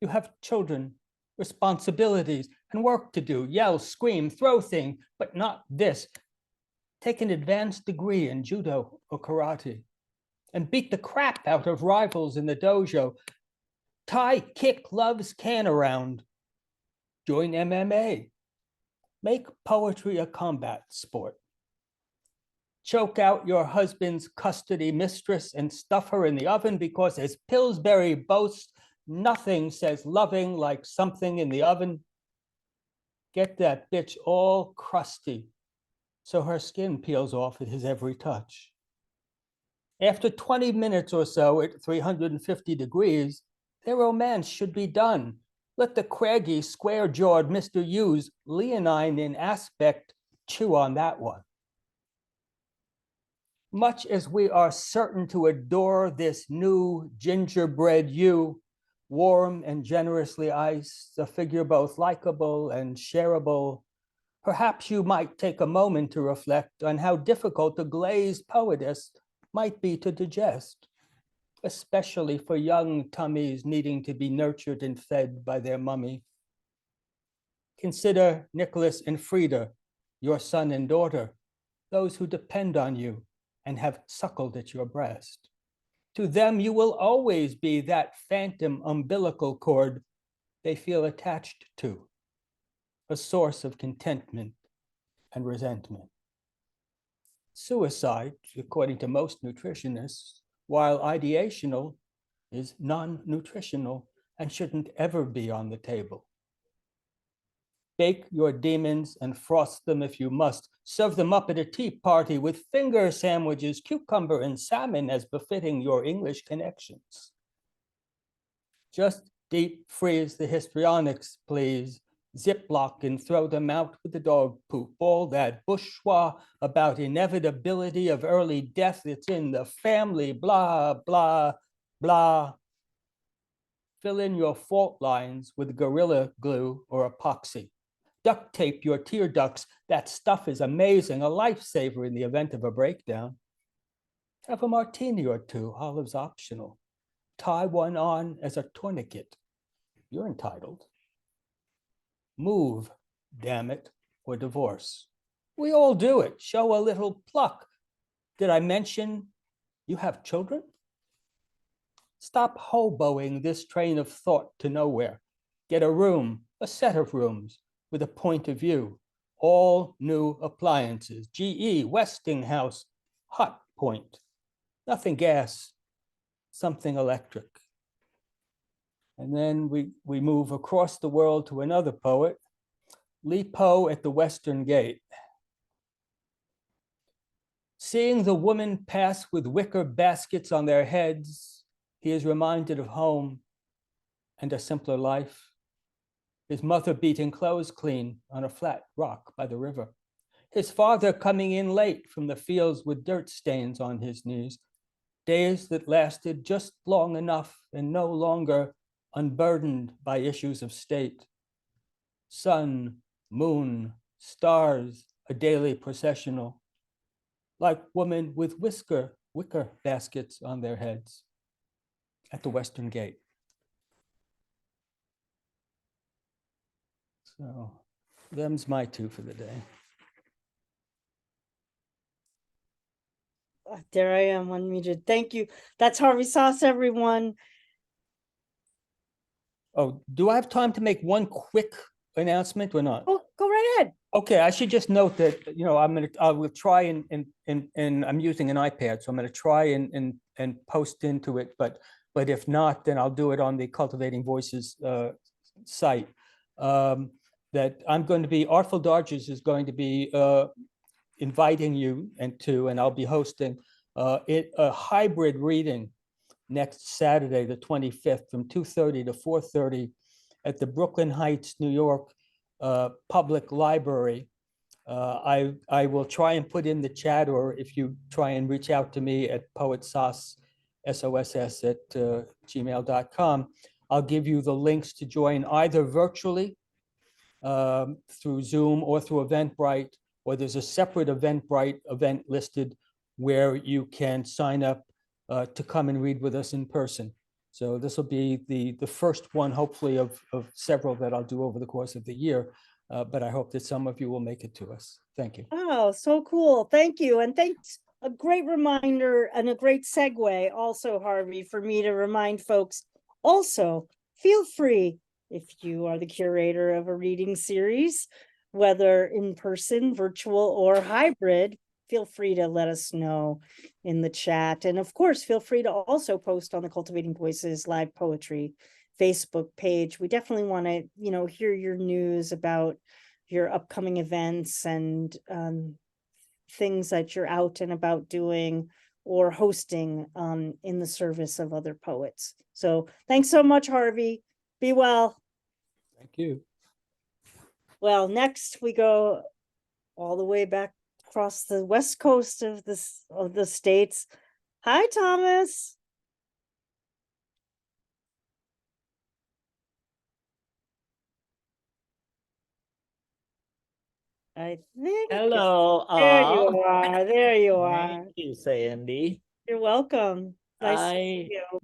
You have children, responsibilities, and work to do. Yell, scream, throw things, but not this. Take an advanced degree in judo or karate and beat the crap out of rivals in the dojo. Tie kick love's can around. Join MMA. Make poetry a combat sport. Choke out your husband's custody mistress and stuff her in the oven because, as Pillsbury boasts, nothing says loving like something in the oven. Get that bitch all crusty so her skin peels off at his every touch. After 20 minutes or so at 350 degrees, their romance should be done. Let the craggy, square-jawed Mr. Hughes, leonine in aspect, chew on that one. Much as we are certain to adore this new gingerbread you, warm and generously iced, a figure both likable and shareable, perhaps you might take a moment to reflect on how difficult a glazed poetess might be to digest, especially for young tummies needing to be nurtured and fed by their mummy. Consider Nicholas and Frida, your son and daughter, those who depend on you and have suckled at your breast. To them, you will always be that phantom umbilical cord they feel attached to, a source of contentment and resentment. Suicide, according to most nutritionists, while ideational, is non-nutritional and shouldn't ever be on the table. Bake your demons and frost them if you must. Serve them up at a tea party with finger sandwiches, cucumber and salmon as befitting your English connections. Just deep freeze the histrionics, please. Ziploc and throw them out with the dog poop. All that bourgeois about inevitability of early death, it's in the family, blah, blah, blah. Fill in your fault lines with Gorilla Glue or epoxy. Duct tape your tear ducts. That stuff is amazing, a lifesaver in the event of a breakdown. Have a martini or two, olives optional. Tie one on as a tourniquet. You're entitled. Move, damn it, or divorce. We all do it. Show a little pluck. Did I mention you have children? Stop hoboing this train of thought to nowhere. Get a room, a set of rooms, with a point of view. All new appliances. GE, Westinghouse, hot point. Nothing gas, something electric. And then we move across the world to another poet, Li Po at the Western Gate. Seeing the women pass with wicker baskets on their heads, he is reminded of home and a simpler life. His mother beating clothes clean on a flat rock by the river. His father coming in late from the fields with dirt stains on his knees. Days that lasted just long enough and no longer unburdened by issues of state. Sun, moon, stars, a daily processional. Like women with wicker baskets on their heads at the Western Gate. So, them's my two for the day. There I am, unmuted. Thank you. That's Harvey Soss, everyone. Oh, do I have time to make one quick announcement or not? Oh, go right ahead. Okay, I should just note that, you know, I will try and I'm using an iPad, so I'm gonna try and post into it, but if not, then I'll do it on the Cultivating Voices site. That I'm going to be, Artful Dodgers is going to be inviting you and I'll be hosting a hybrid reading next Saturday, the 25th, from 2:30 to 4:30 at the Brooklyn Heights, New York Public Library. I will try and put in the chat, or if you try and reach out to me at poetsoss, SOSS at gmail.com, I'll give you the links to join either virtually through Zoom or through Eventbrite, or there's a separate Eventbrite event listed where you can sign up to come and read with us in person. So this will be the first one, hopefully, of several that I'll do over the course of the year. But I hope that some of you will make it to us. Thank you. Oh, so cool. Thank you. And thanks. A great reminder and a great segue also, Harvey, for me to remind folks. Also, feel free, if you are the curator of a reading series, whether in person, virtual, or hybrid, feel free to let us know in the chat. And of course, feel free to also post on the Cultivating Voices live poetry Facebook page. We definitely want to, hear your news about your upcoming events and things that you're out and about doing or hosting in the service of other poets. So thanks so much, Harvey. Be well. Thank you. Well, next we go all the way back across the west coast of the states. Hi, Thomas. I think. Hello, There you all. are. There you are. Thank you, Sandy. You're welcome. Nice to see you.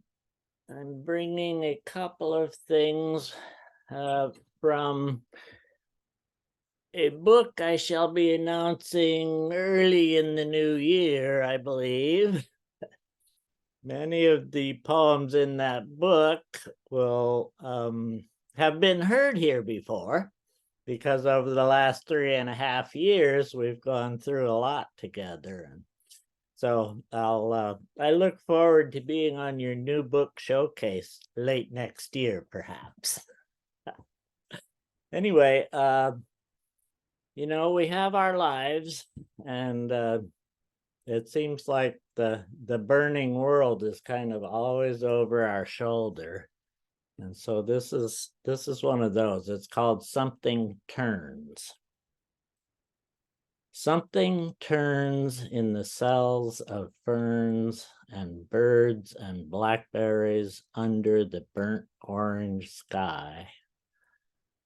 I'm bringing a couple of things from a book I shall be announcing early in the new year, I believe. Many of the poems in that book will have been heard here before, because over the last 3.5 years, we've gone through a lot together. And so I look forward to being on your new book showcase late next year, perhaps. Anyway, we have our lives, and it seems like the burning world is kind of always over our shoulder. And so this is one of those. It's called Something Turns. Something turns in the cells of ferns and birds and blackberries under the burnt orange sky.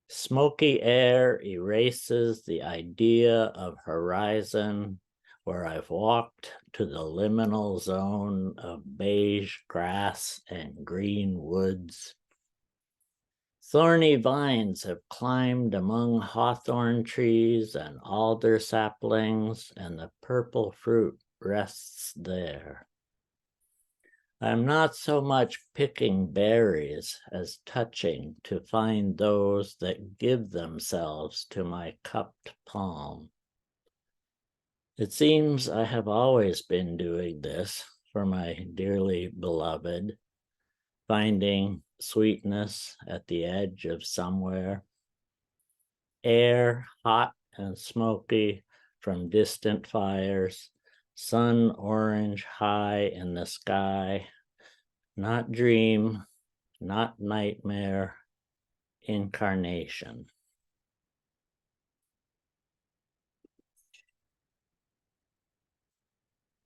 Smoky air erases the idea of horizon where I've walked to the liminal zone of beige grass and green woods. Thorny vines have climbed among hawthorn trees and alder saplings, and the purple fruit rests there. I'm not so much picking berries as touching to find those that give themselves to my cupped palm. It seems I have always been doing this for my dearly beloved, finding sweetness at the edge of somewhere. Air hot and smoky from distant fires, sun orange high in the sky, not dream, not nightmare, incarnation.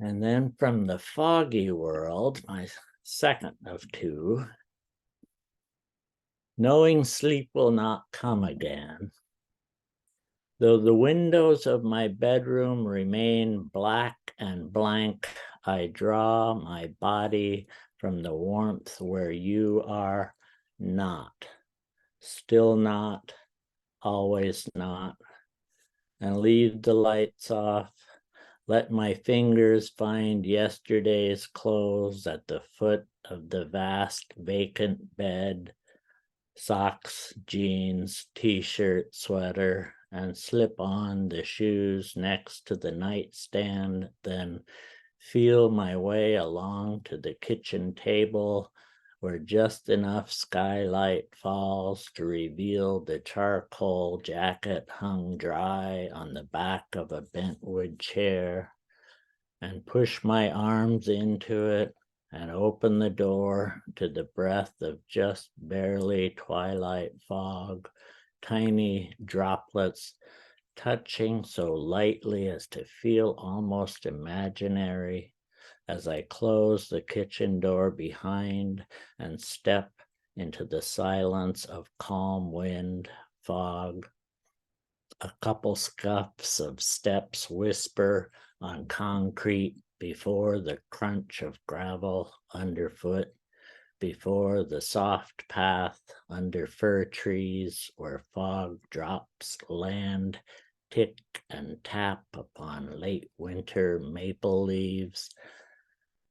And then from the foggy world, my second of two, knowing sleep will not come again. Though the windows of my bedroom remain black and blank, I draw my body from the warmth where you are not, still not, always not, and leave the lights off. Let my fingers find yesterday's clothes at the foot of the vast vacant bed, socks, jeans, t-shirt, sweater, and slip on the shoes next to the nightstand, then feel my way along to the kitchen table where just enough skylight falls to reveal the charcoal jacket hung dry on the back of a bentwood chair, and push my arms into it and open the door to the breath of just barely twilight fog, tiny droplets touching so lightly as to feel almost imaginary, as I close the kitchen door behind and step into the silence of calm wind, fog. A couple scuffs of steps whisper on concrete before the crunch of gravel underfoot, before the soft path under fir trees where fog drops land tick and tap upon late winter maple leaves.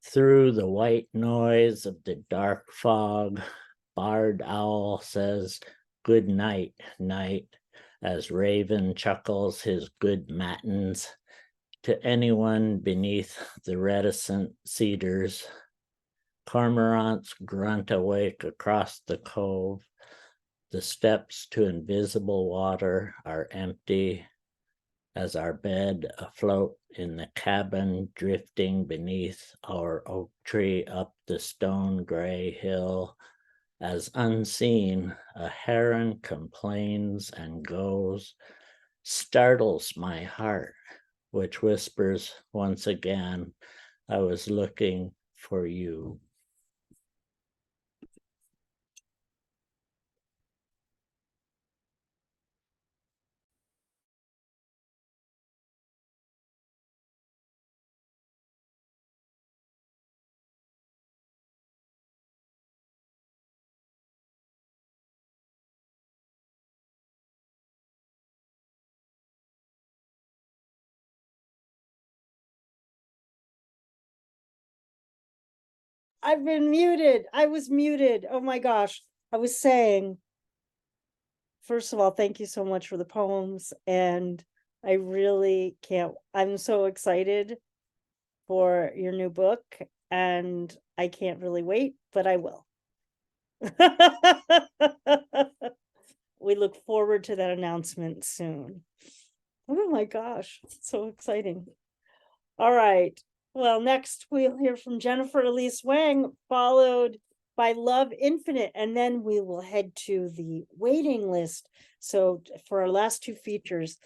Through the white noise of the dark fog, barred owl says, "Good night, night," as raven chuckles his good matins to anyone beneath the reticent cedars. Cormorants grunt awake across the cove. The steps to invisible water are empty, as our bed afloat in the cabin drifting beneath our oak tree up the stone gray hill. As unseen, a heron complains and goes, startles my heart, which whispers once again, "I was looking for you." I've been muted. I was muted. Oh my gosh. I was saying, first of all, thank you so much for the poems. And I really can't, I'm so excited for your new book. And I can't really wait, but I will. We look forward to that announcement soon. Oh my gosh, it's so exciting. All right. Well, next we'll hear from Jennifer Elise Wang, followed by Love Infinite, and then we will head to the waiting list. So for our last two features.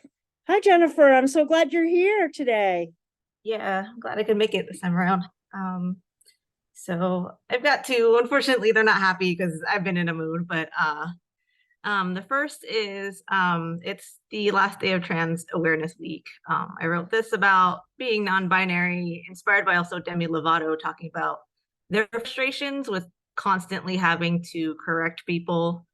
Hi, Jennifer. I'm so glad you're here today. Yeah, I'm glad I could make it this time around. So I've got two. Unfortunately, they're not happy because I've been in a mood, but the first is it's the last day of Trans Awareness Week. I wrote this about being non-binary, inspired by also Demi Lovato talking about their frustrations with constantly having to correct people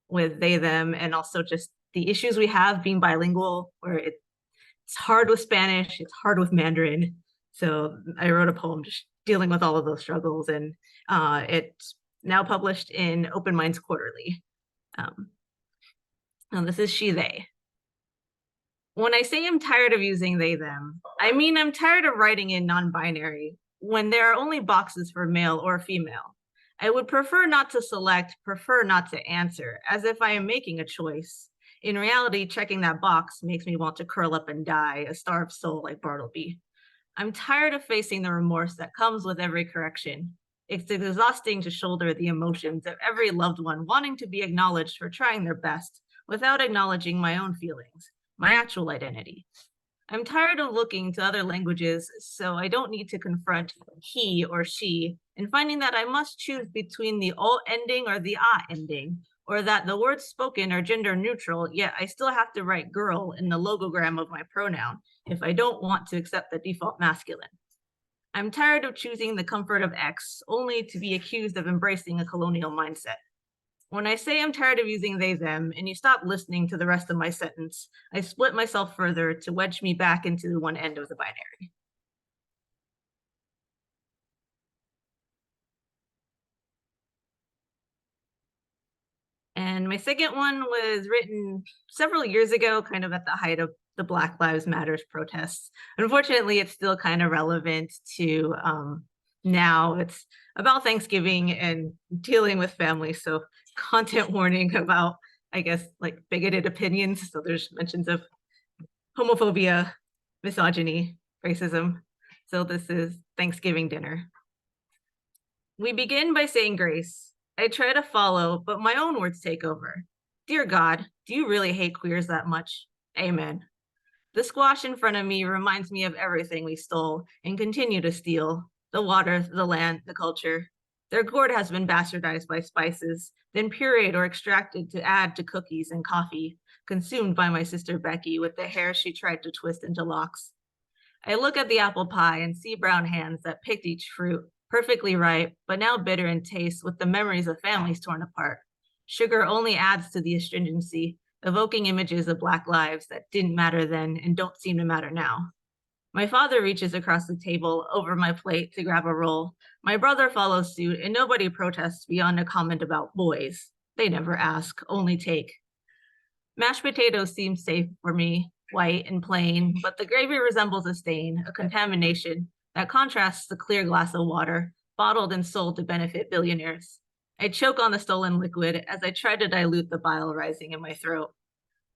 with they, them, and also just the issues we have being bilingual, where it's hard with Spanish, it's hard with Mandarin. So I wrote a poem just dealing with all of those struggles, and it's now published in Open Minds Quarterly. And this is she, they. When I say I'm tired of using they, them, I mean I'm tired of writing in non-binary when there are only boxes for male or female. I would prefer not to select, prefer not to answer, as if I am making a choice. In reality, checking that box makes me want to curl up and die, a starved soul like Bartleby. I'm tired of facing the remorse that comes with every correction. It's exhausting to shoulder the emotions of every loved one wanting to be acknowledged for trying their best, without acknowledging my own feelings, my actual identity. I'm tired of looking to other languages so I don't need to confront he or she and finding that I must choose between the o ending or the a ending, or that the words spoken are gender neutral, yet I still have to write girl in the logogram of my pronoun if I don't want to accept the default masculine. I'm tired of choosing the comfort of X only to be accused of embracing a colonial mindset. When I say I'm tired of using they, them, and you stop listening to the rest of my sentence, I split myself further to wedge me back into one end of the binary. And my second one was written several years ago, kind of at the height of the Black Lives Matter protests. Unfortunately, it's still kind of relevant to now. It's about Thanksgiving and dealing with family. So content warning about, I guess, like bigoted opinions. So there's mentions of homophobia, misogyny, racism. So this is Thanksgiving dinner. We begin by saying grace. I try to follow, but my own words take over. Dear God, do you really hate queers that much? Amen. The squash in front of me reminds me of everything we stole and continue to steal. The water, the land, the culture. Their gourd has been bastardized by spices, then pureed or extracted to add to cookies and coffee, consumed by my sister Becky with the hair she tried to twist into locks. I look at the apple pie and see brown hands that picked each fruit, perfectly ripe, but now bitter in taste with the memories of families torn apart. Sugar only adds to the astringency, evoking images of Black lives that didn't matter then and don't seem to matter now. My father reaches across the table over my plate to grab a roll. My brother follows suit, and nobody protests beyond a comment about boys. They never ask, only take. Mashed potatoes seem safe for me, white and plain, but the gravy resembles a stain, a contamination that contrasts the clear glass of water, bottled and sold to benefit billionaires. I choke on the stolen liquid as I try to dilute the bile rising in my throat.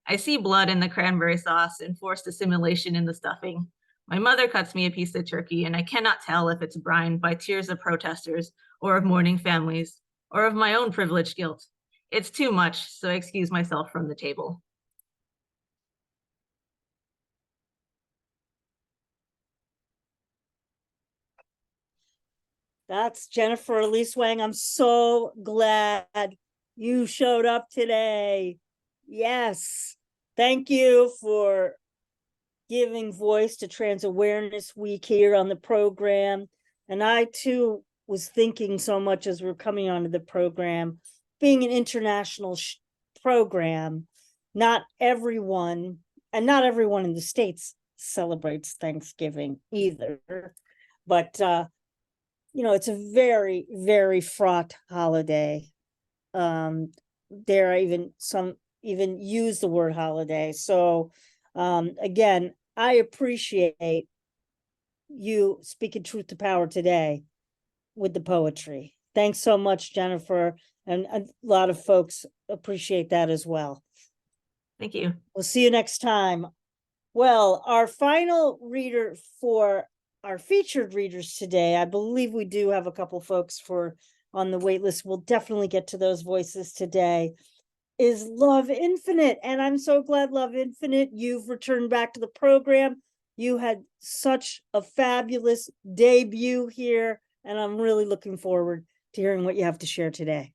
I see blood in the cranberry sauce and forced assimilation in the stuffing. My mother cuts me a piece of turkey, and I cannot tell if it's brined by tears of protesters or of mourning families or of my own privileged guilt. It's too much, so I excuse myself from the table. That's Jennifer Elise Wang. I'm so glad you showed up today. Yes. Thank you for giving voice to Trans Awareness Week here on the program. And I too was thinking so much as we're coming onto the program, being an international program, not everyone in the States celebrates Thanksgiving either. But it's a very, very fraught holiday. There are some use the word holiday. So again, I appreciate you speaking truth to power today with the poetry. Thanks so much, Jennifer. And a lot of folks appreciate that as well. Thank you. We'll see you next time. Well, our final reader for our featured readers today, I believe we do have a couple folks on the wait list. We'll definitely get to those voices today, is Love Infinite. And I'm so glad, Love Infinite, you've returned back to the program. You had such a fabulous debut here, and I'm really looking forward to hearing what you have to share today.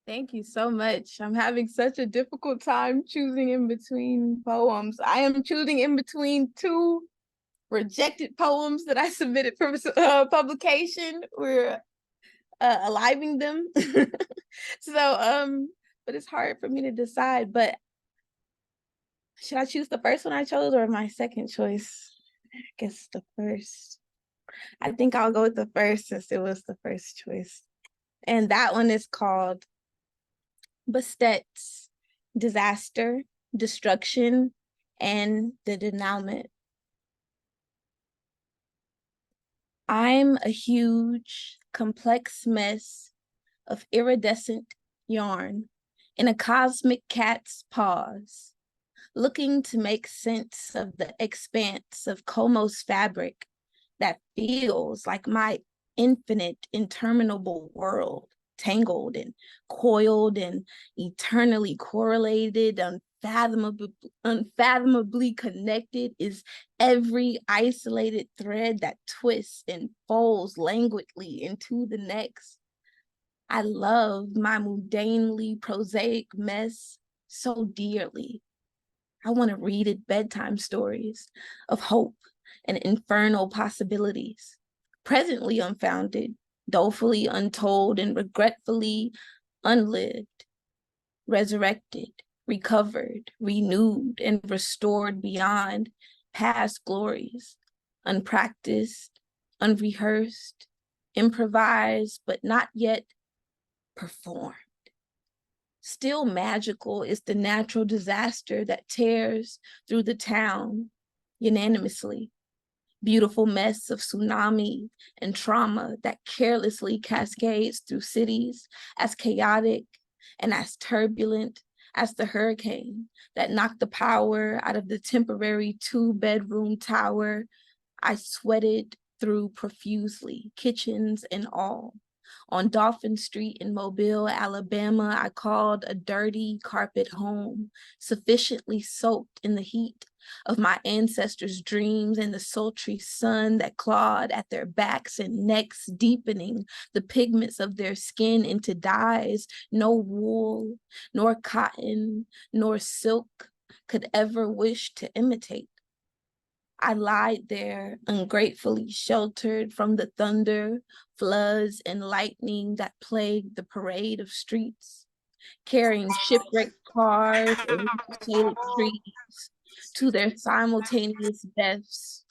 Thank you so much. I'm having such a difficult time choosing in between poems. I am choosing in between two rejected poems that I submitted for publication. We're aliving them. But it's hard for me to decide. But should I choose the first one I chose or my second choice? I guess the first. I think I'll go with the first since it was the first choice. And that one is called Bastet's Disaster, Destruction, and the Denouement. I'm a huge, complex mess of iridescent yarn in a cosmic cat's paws, looking to make sense of the expanse of Como's fabric that feels like my infinite, interminable world, tangled and coiled and eternally correlated, unfathomably connected is every isolated thread that twists and folds languidly into the next. I love my mundanely prosaic mess so dearly. I want to read it bedtime stories of hope and infernal possibilities, presently unfounded, dolefully untold, and regretfully unlived, resurrected, recovered, renewed, and restored beyond past glories, unpracticed, unrehearsed, improvised, but not yet performed. Still magical is the natural disaster that tears through the town unanimously, beautiful mess of tsunami and trauma that carelessly cascades through cities, as chaotic and as turbulent as the hurricane that knocked the power out of the temporary 2-bedroom tower I sweated through profusely, kitchens and all. On Dolphin Street in Mobile, Alabama, I called a dirty carpet home, sufficiently soaked in the heat of my ancestors' dreams and the sultry sun that clawed at their backs and necks, deepening the pigments of their skin into dyes no wool, nor cotton, nor silk could ever wish to imitate. I lied there, ungratefully sheltered from the thunder, floods, and lightning that plagued the parade of streets, carrying shipwrecked cars and mutated trees to their simultaneous deaths,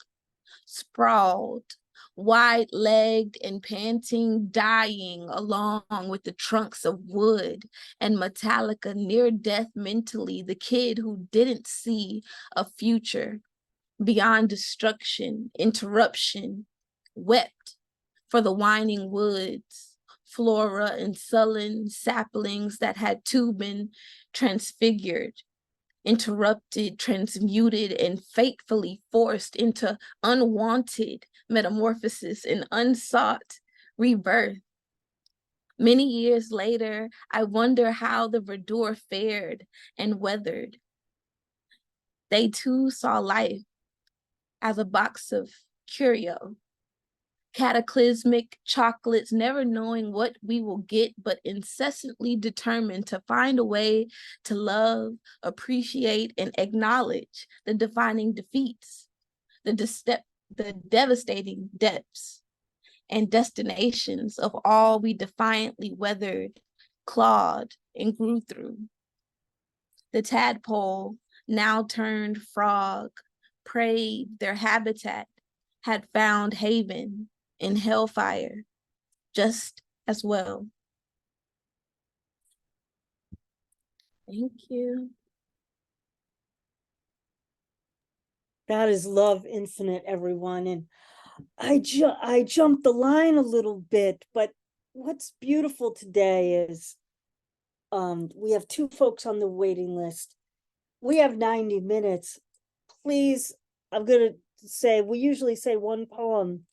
sprawled, wide-legged and panting, dying along with the trunks of wood and Metallica, near death mentally, the kid who didn't see a future beyond destruction, interruption, wept for the whining woods, flora and sullen saplings that had too been transfigured, interrupted, transmuted, and fatefully forced into unwanted metamorphosis and unsought rebirth. Many years later, I wonder how the verdure fared and weathered. They too saw life as a box of curio, cataclysmic chocolates, never knowing what we will get, but incessantly determined to find a way to love, appreciate, and acknowledge the defining defeats, the devastating depths and destinations of all we defiantly weathered, clawed, and grew through. The tadpole, now turned frog, prayed their habitat had found haven in hellfire just as well. Thank you. That is Love Infinite, everyone. And I jumped the line a little bit, but what's beautiful today is we have 2 folks on the waiting list. We have 90 minutes. Please, I'm going to say, we usually say 1 poem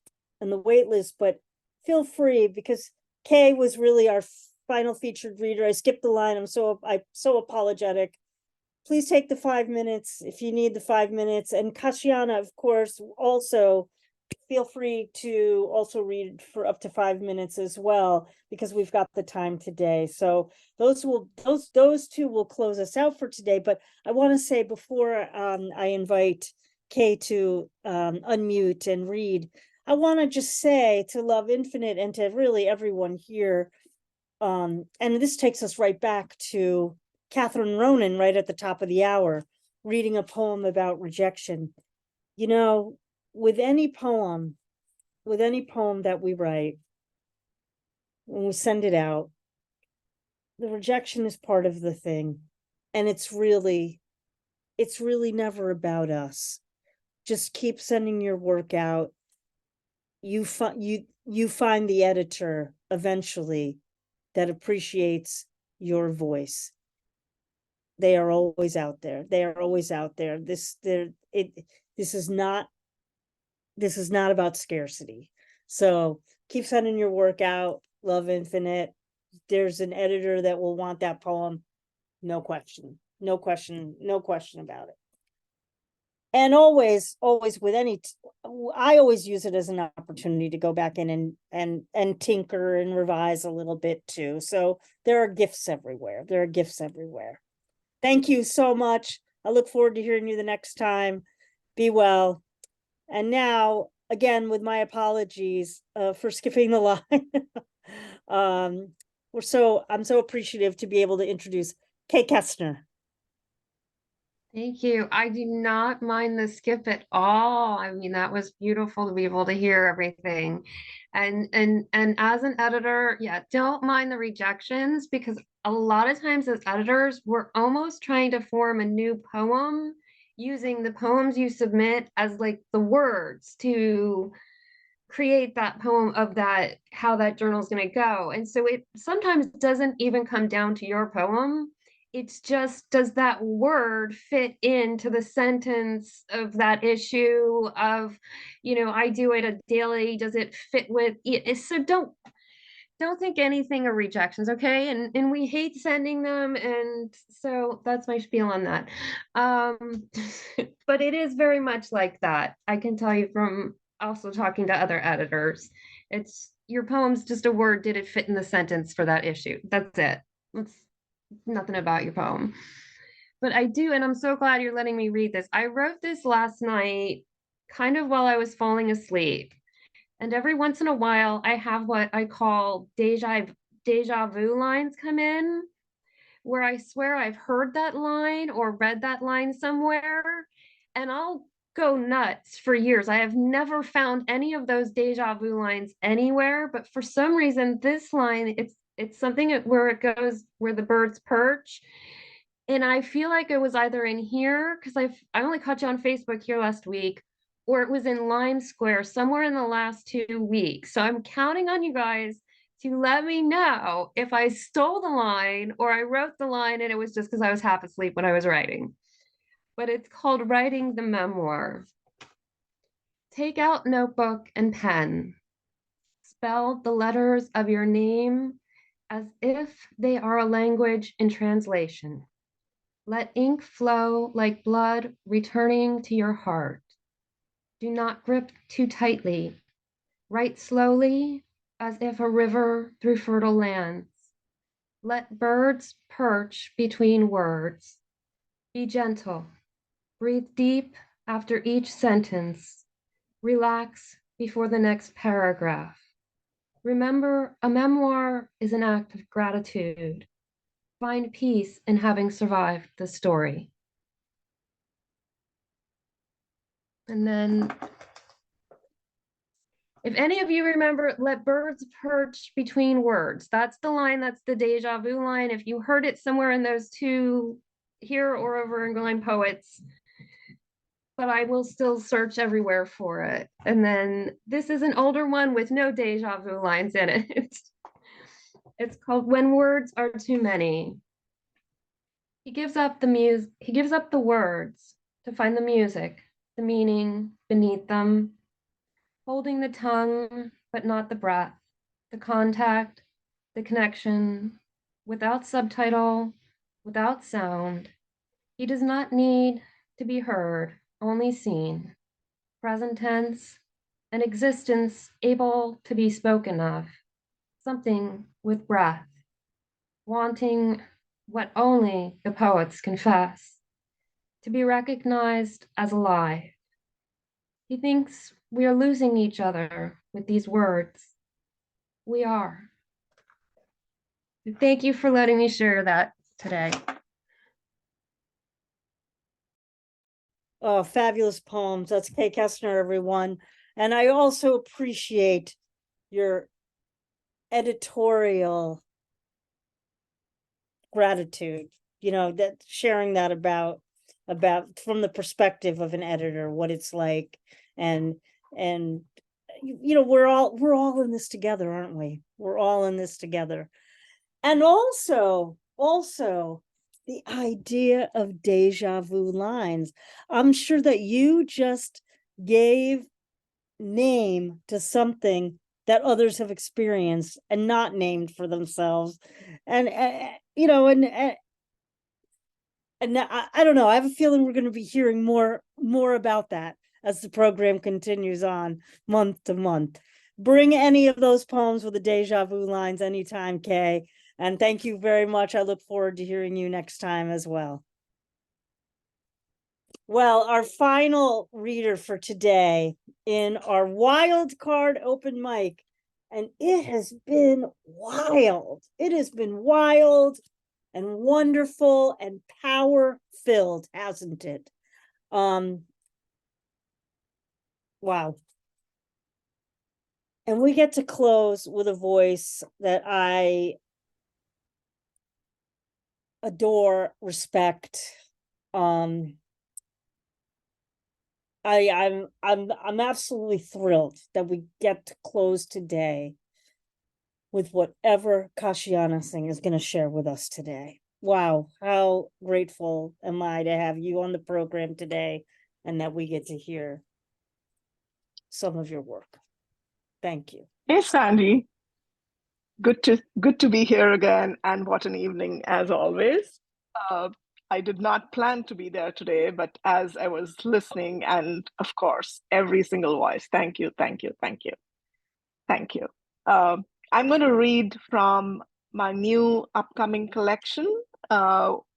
on the wait list, but feel free, because Kay was really our final featured reader. I skipped the line. I'm so apologetic. Please take the 5 minutes if you need the 5 minutes. And Kashiana, of course, also feel free to also read for up to 5 minutes as well, because we've got the time today. So those 2 will close us out for today. But I want to say, before I invite Kay to unmute and read, I want to just say to Love Infinite and to really everyone here, and this takes us right back to Catherine Ronan right at the top of the hour, reading a poem about rejection. You know, with any poem that we write, when we send it out, the rejection is part of the thing. And it's really never about us. Just keep sending your work out. You find the editor eventually that appreciates your voice. They are always out there. They are always out there. This is not about scarcity. So keep sending your work out. Love Infinite. There's an editor that will want that poem. No question about it. And always with any, I always use it as an opportunity to go back in and tinker and revise a little bit too. So there are gifts everywhere. Thank you so much. I look forward to hearing you the next time. Be well. And now, again, with my apologies for skipping the line. I'm so appreciative to be able to introduce Kay Kestner. Thank you. I do not mind the skip at all. I mean, that was beautiful to be able to hear everything. And as an editor, yeah, don't mind the rejections, because a lot of times as editors, we're almost trying to form a new poem using the poems you submit as like the words to create that poem of that, how that journal is going to go. And so it sometimes doesn't even come down to your poem. It's just, does that word fit into the sentence of that issue of, I do it a daily, does it fit with it? So don't think anything of rejections, okay? And we hate sending them, and so that's my spiel on that. But it is very much like that. I can tell you from also talking to other editors. It's your poem's just a word, did it fit in the sentence for that issue? That's it. It's nothing about your poem. But I do, and I'm so glad you're letting me read this. I wrote this last night, kind of while I was falling asleep. And every once in a while, I have what I call deja vu lines come in, where I swear I've heard that line or read that line somewhere, and I'll go nuts for years. I have never found any of those deja vu lines anywhere, but for some reason, this line, it's something where it goes where the birds perch. And I feel like it was either in here, because I only caught you on Facebook here last week, or it was in Lime Square somewhere in the last 2 weeks. So I'm counting on you guys to let me know if I stole the line or I wrote the line and it was just because I was half asleep when I was writing. But it's called Writing the Memoir. Take out notebook and pen. Spell the letters of your name as if they are a language in translation. Let ink flow like blood returning to your heart. Do not grip too tightly. Write slowly as if a river through fertile lands. Let birds perch between words. Be gentle. Breathe deep after each sentence. Relax before the next paragraph. Remember, a memoir is an act of gratitude. Find peace in having survived the story. And then, if any of you remember, let birds perch between words. That's the line, that's the deja vu line. If you heard it somewhere in those two, here or over in Line Poets, but I will still search everywhere for it. And then this is an older one with no deja vu lines in it. It's called When Words Are Too Many. He gives up the words to find the music, the meaning beneath them, holding the tongue, but not the breath, the contact, the connection, without subtitle, without sound. He does not need to be heard, only seen, present tense, an existence able to be spoken of, something with breath, wanting what only the poets confess, to be recognized as alive. He thinks we are losing each other with these words. We are. Thank you for letting me share that today. Oh, fabulous poems. That's Kay Kestner, everyone. And I also appreciate your editorial gratitude, that sharing that about from the perspective of an editor, what it's like. And we're all in this together, aren't we? We're all in this together. And also the idea of deja vu lines. I'm sure that you just gave name to something that others have experienced and not named for themselves. And I don't know, I have a feeling we're going to be hearing more about that as the program continues on month to month. Bring any of those poems with the deja vu lines anytime, Kay. And thank you very much. I look forward to hearing you next time as well. Well, our final reader for today in our wild card open mic, and it has been wild. It has been wild and wonderful and power-filled, hasn't it? Wow. And we get to close with a voice that I adore, respect, I'm absolutely thrilled that we get to close today with whatever Kashiana Singh is going to share with us today. Wow, how grateful am I to have you on the program today and that we get to hear some of your work. Thank you. Hey, Sandy. Good to be here again, and what an evening as always. I did not plan to be there today, but as I was listening, and of course, every single voice, thank you, thank you, thank you, thank you. I'm going to read from my new upcoming collection,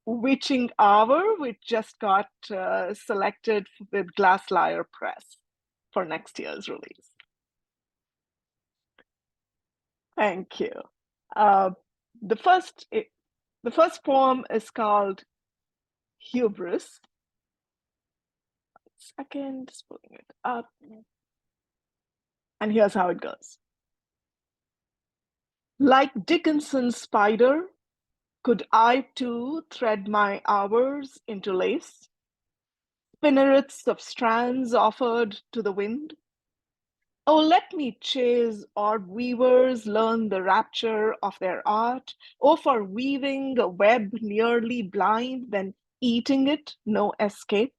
Witching Hour, which just got selected with Glasslyre Press for next year's release. Thank you. The first poem is called Hubris. Second, just pulling it up. And here's how it goes. Like Dickinson's spider, could I too thread my hours into lace? Spinnerets of strands offered to the wind? Oh, let me chase orb weavers learn the rapture of their art, or for weaving a web nearly blind, then eating it, no escape.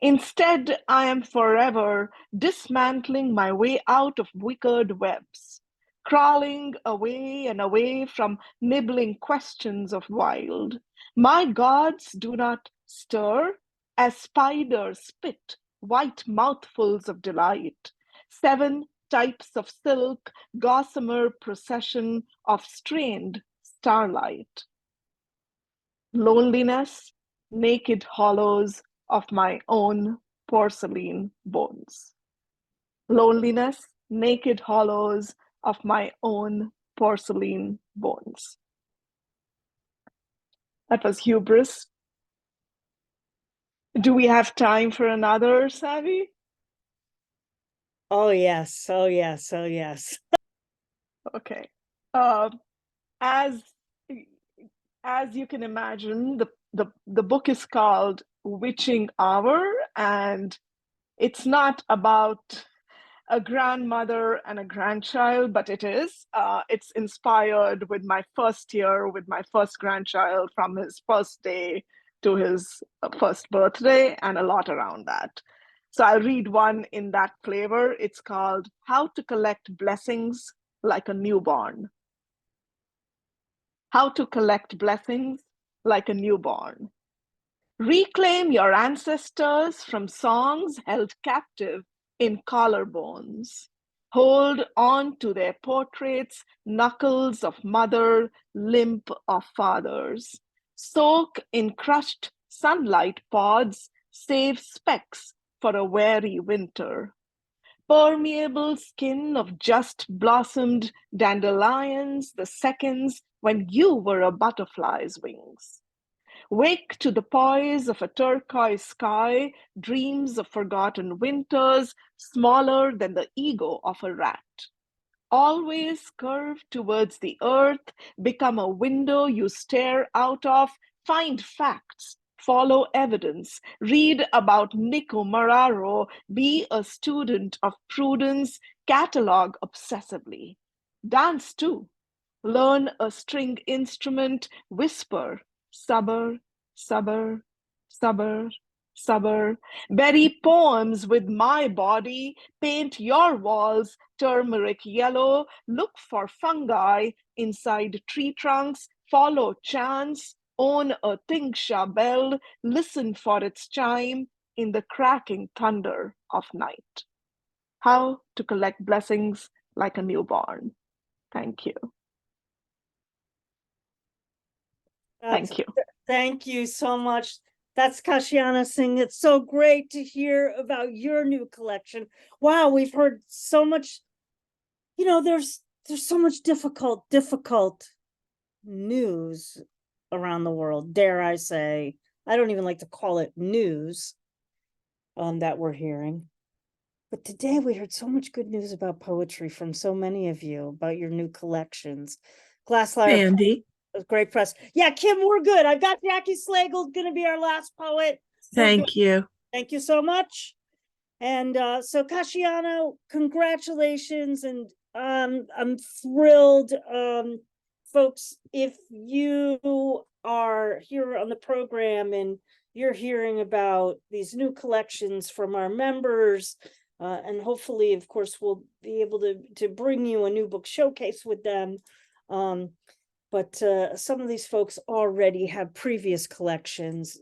Instead, I am forever dismantling my way out of wicked webs, crawling away and away from nibbling questions of wild. My gods do not stir as spiders spit white mouthfuls of delight. 7 types of silk, gossamer procession of strained starlight. Loneliness, naked hollows of my own porcelain bones. Loneliness, naked hollows of my own porcelain bones. That was Hubris. Do we have time for another, Savvy? Oh, yes. Oh, yes. Oh, yes. Okay. As you can imagine, the book is called Witching Hour, and it's not about a grandmother and a grandchild, but it is. It's inspired with my first year with my first grandchild, from his first day to his first birthday, and a lot around that. So I'll read one in that flavor. It's called How to Collect Blessings Like a Newborn. How to collect blessings like a newborn. Reclaim your ancestors from songs held captive in collarbones. Hold on to their portraits, knuckles of mother, limp of fathers. Soak in crushed sunlight pods, save specks for a weary winter. Permeable skin of just blossomed dandelions, the seconds when you were a butterfly's wings. Wake to the poise of a turquoise sky, dreams of forgotten winters, smaller than the ego of a rat. Always curve towards the earth, become a window you stare out of, find facts, follow evidence, read about Nico Mararo, be a student of prudence, catalog obsessively. Dance too. Learn a string instrument, whisper, sabr, sabr, sabr, sabr. Bury poems with my body, paint your walls turmeric yellow, look for fungi inside tree trunks, follow chants, own a tingsha bell, listen for its chime in the cracking thunder of night. How to collect blessings like a newborn. Thank you. Thank you. Thank you so much. That's Kashiana Singh. It's so great to hear about your new collection. Wow, we've heard so much. You know, there's so much difficult news around the world, dare I say. I don't even like to call it news that we're hearing. But today we heard so much good news about poetry from so many of you about your new collections. Glasslyre. Sandy. Great press. Yeah, Kim, we're good. I've got Jacki Slagle going to be our last poet. Thank you. Thank you so much. And so Kashiana, congratulations. And I'm thrilled. Folks, if you are here on the program and you're hearing about these new collections from our members, and hopefully, of course, we'll be able to bring you a new book showcase with them. But some of these folks already have previous collections.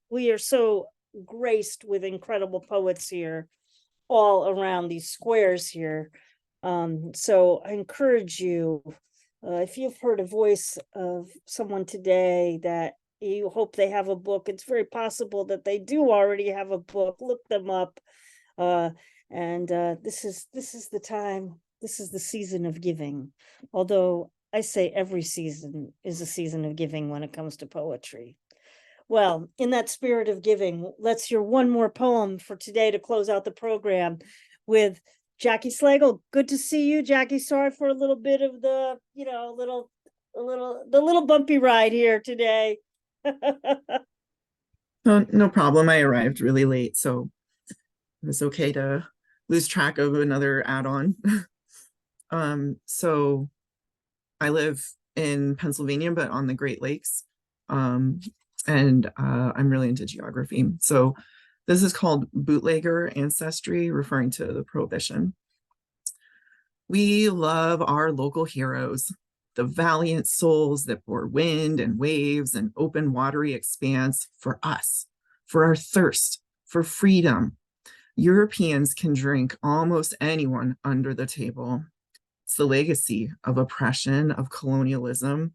We are so graced with incredible poets here, all around these squares here. So I encourage you, if you've heard a voice of someone today that you hope they have a book, it's very possible that they do already have a book. Look them up. This is the time. This is the season of giving. Although I say every season is a season of giving when it comes to poetry. Well, in that spirit of giving, let's hear one more poem for today to close out the program with Jacki Slagle. Good to see you, Jacki. Sorry for a little bit of the, the little bumpy ride here today. No problem. I arrived really late, so it was okay to lose track of another add-on. So I live in Pennsylvania, but on the Great Lakes. And I'm really into geography. So this is called Bootlegger Ancestry, referring to the Prohibition. We love our local heroes, the valiant souls that bore wind and waves and open watery expanse for us, for our thirst, for freedom. Europeans can drink almost anyone under the table. It's the legacy of oppression, of colonialism,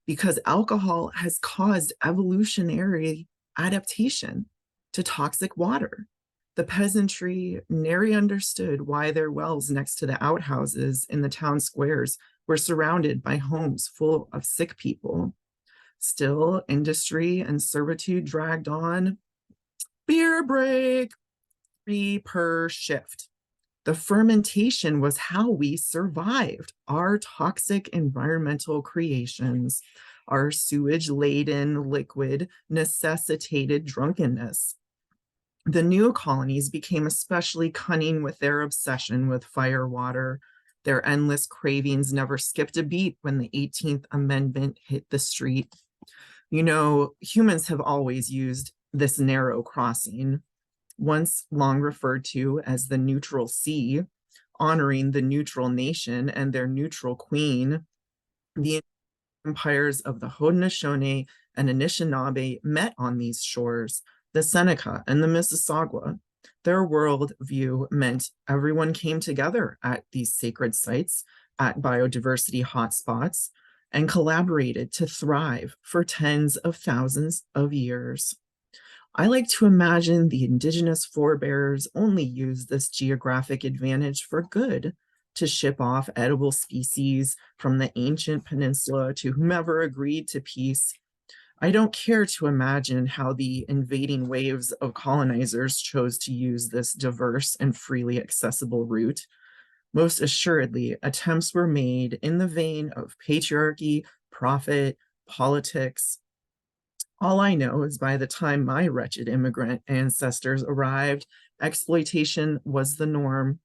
because alcohol has caused evolutionary adaptation to toxic water. The peasantry nary understood why their wells next to the outhouses in the town squares were surrounded by homes full of sick people. Still, industry and servitude dragged on. Beer break, 3 per shift. The fermentation was how we survived our toxic environmental creations. Our sewage-laden liquid necessitated drunkenness. The new colonies became especially cunning with their obsession with fire water. Their endless cravings never skipped a beat when the 18th Amendment hit the street. You know, humans have always used this narrow crossing, once long referred to as the neutral sea, honoring the neutral nation and their neutral queen. The empires of the Haudenosaunee and Anishinaabe met on these shores, the Seneca and the Mississauga. Their worldview meant everyone came together at these sacred sites, at biodiversity hotspots, and collaborated to thrive for tens of thousands of years. I like to imagine the indigenous forebears only used this geographic advantage for good, to ship off edible species from the ancient peninsula to whomever agreed to peace. I don't care to imagine how the invading waves of colonizers chose to use this diverse and freely accessible route. Most assuredly, attempts were made in the vein of patriarchy, profit, politics. All I know is by the time my wretched immigrant ancestors arrived, exploitation was the norm.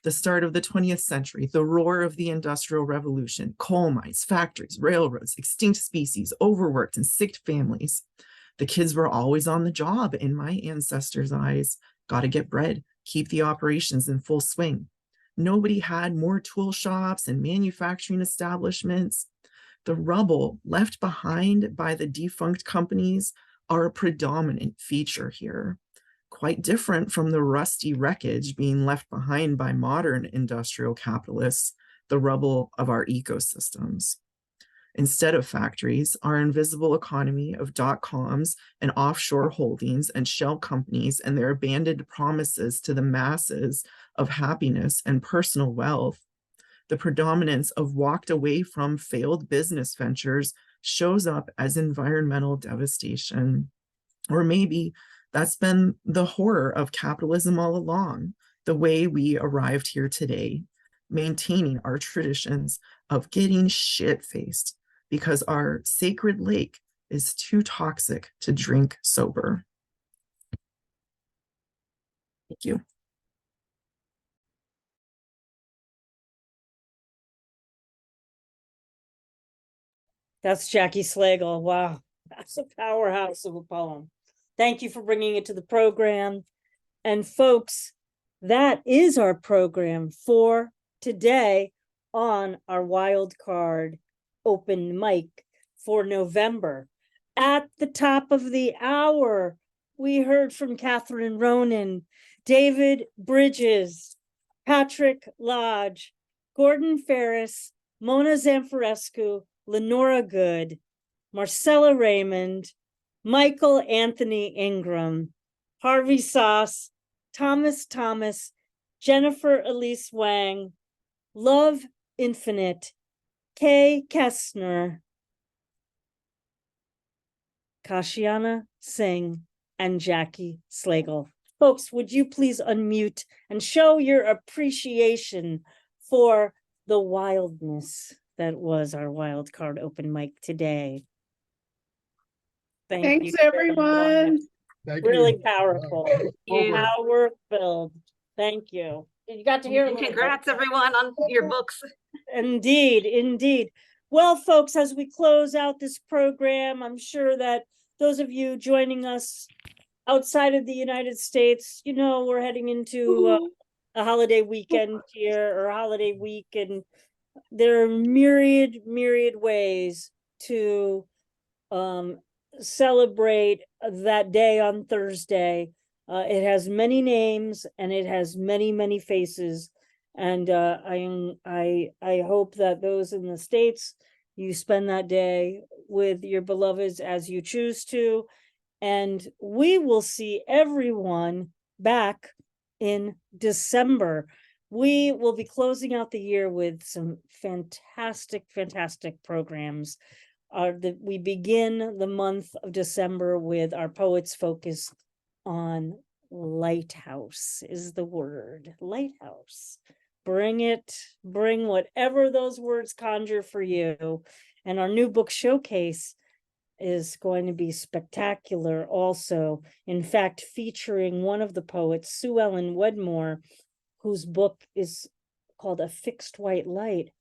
The start of the 20th century, the roar of the Industrial Revolution, coal mines, factories, railroads, extinct species, overworked and sick families. The kids were always on the job in my ancestors' eyes. Got to get bread, keep the operations in full swing. Nobody had more tool shops and manufacturing establishments. The rubble left behind by the defunct companies are a predominant feature here, quite different from the rusty wreckage being left behind by modern industrial capitalists, the rubble of our ecosystems. Instead of factories, our invisible economy of dot-coms and offshore holdings and shell companies and their abandoned promises to the masses of happiness and personal wealth, the predominance of walked away from failed business ventures shows up as environmental devastation. Or maybe that's been the horror of capitalism all along, the way we arrived here today, maintaining our traditions of getting shit-faced because our sacred lake is too toxic to drink sober. Thank you. That's Jacki Slagle. Wow, that's a powerhouse of a poem. Thank you for bringing it to the program. And folks, that is our program for today on our wild card open mic for November. At the top of the hour, we heard from Catherine Ronan, David Brydges, Patrick Lodge, Gordon Ferris, Mona Zamfirescu, Lenora Good, Marcella Remund, Michael Anthony Ingram, Harvey Soss, Thomas, Jennifer Elise Wang, Love Infinite, Kay Kestner, Kashiana Singh, and Jacki Slagle. Folks, would you please unmute and show your appreciation for the wildness that was our wild card open mic today. Thanks, you, everyone. Really powerful. you. Power filled. Thank you. You got to hear a little bit. Congrats, everyone, on your books. Indeed, indeed. Well, folks, as we close out this program, I'm sure that those of you joining us outside of the United States, you know, we're heading into a holiday weekend here, or a holiday week, and there are myriad ways to celebrate that day on Thursday. It has many names and it has many faces, and I hope that those in the States, you spend that day with your beloveds as you choose to, and we will see everyone back in December. We will be closing out the year with some fantastic programs. We begin the month of December with our Poets Focus on lighthouse is the word. Lighthouse. Bring it, bring whatever those words conjure for you. And our new book showcase is going to be spectacular also. In fact, featuring one of the poets, Sue Ellen Wedmore, whose book is called A Fixed White Light,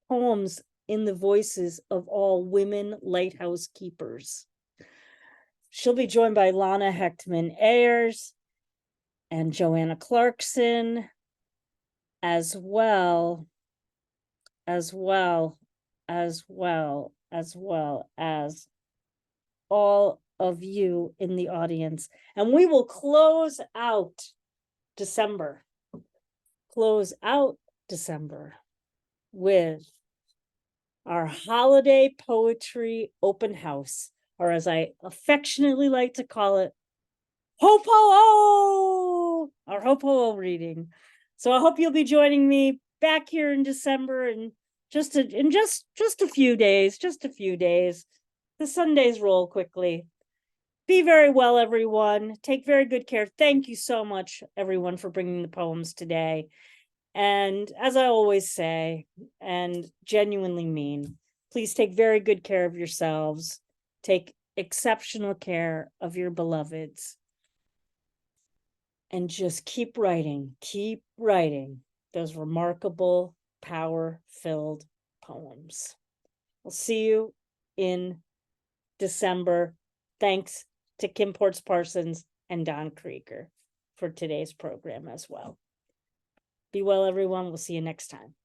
poems in the voices of all women lighthouse keepers. She'll be joined by Lana Hechtman Ayers and Joanna Clarkson, as well as all of you in the audience. And we will close out December with our holiday poetry open house, or as I affectionately like to call it, Ho-Po-Oh, our Ho-Po-Oh reading. So I hope you'll be joining me back here in December, and just a few days. The Sundays roll quickly. Be very well, everyone. Take very good care. Thank you so much, everyone, for bringing the poems today. And as I always say, and genuinely mean, please take very good care of yourselves. Take exceptional care of your beloveds. And just keep writing those remarkable, power-filled poems. We'll see you in December. Thanks to Kim Ports Parsons and Don Krieger for today's program as well. Be well, everyone. We'll see you next time.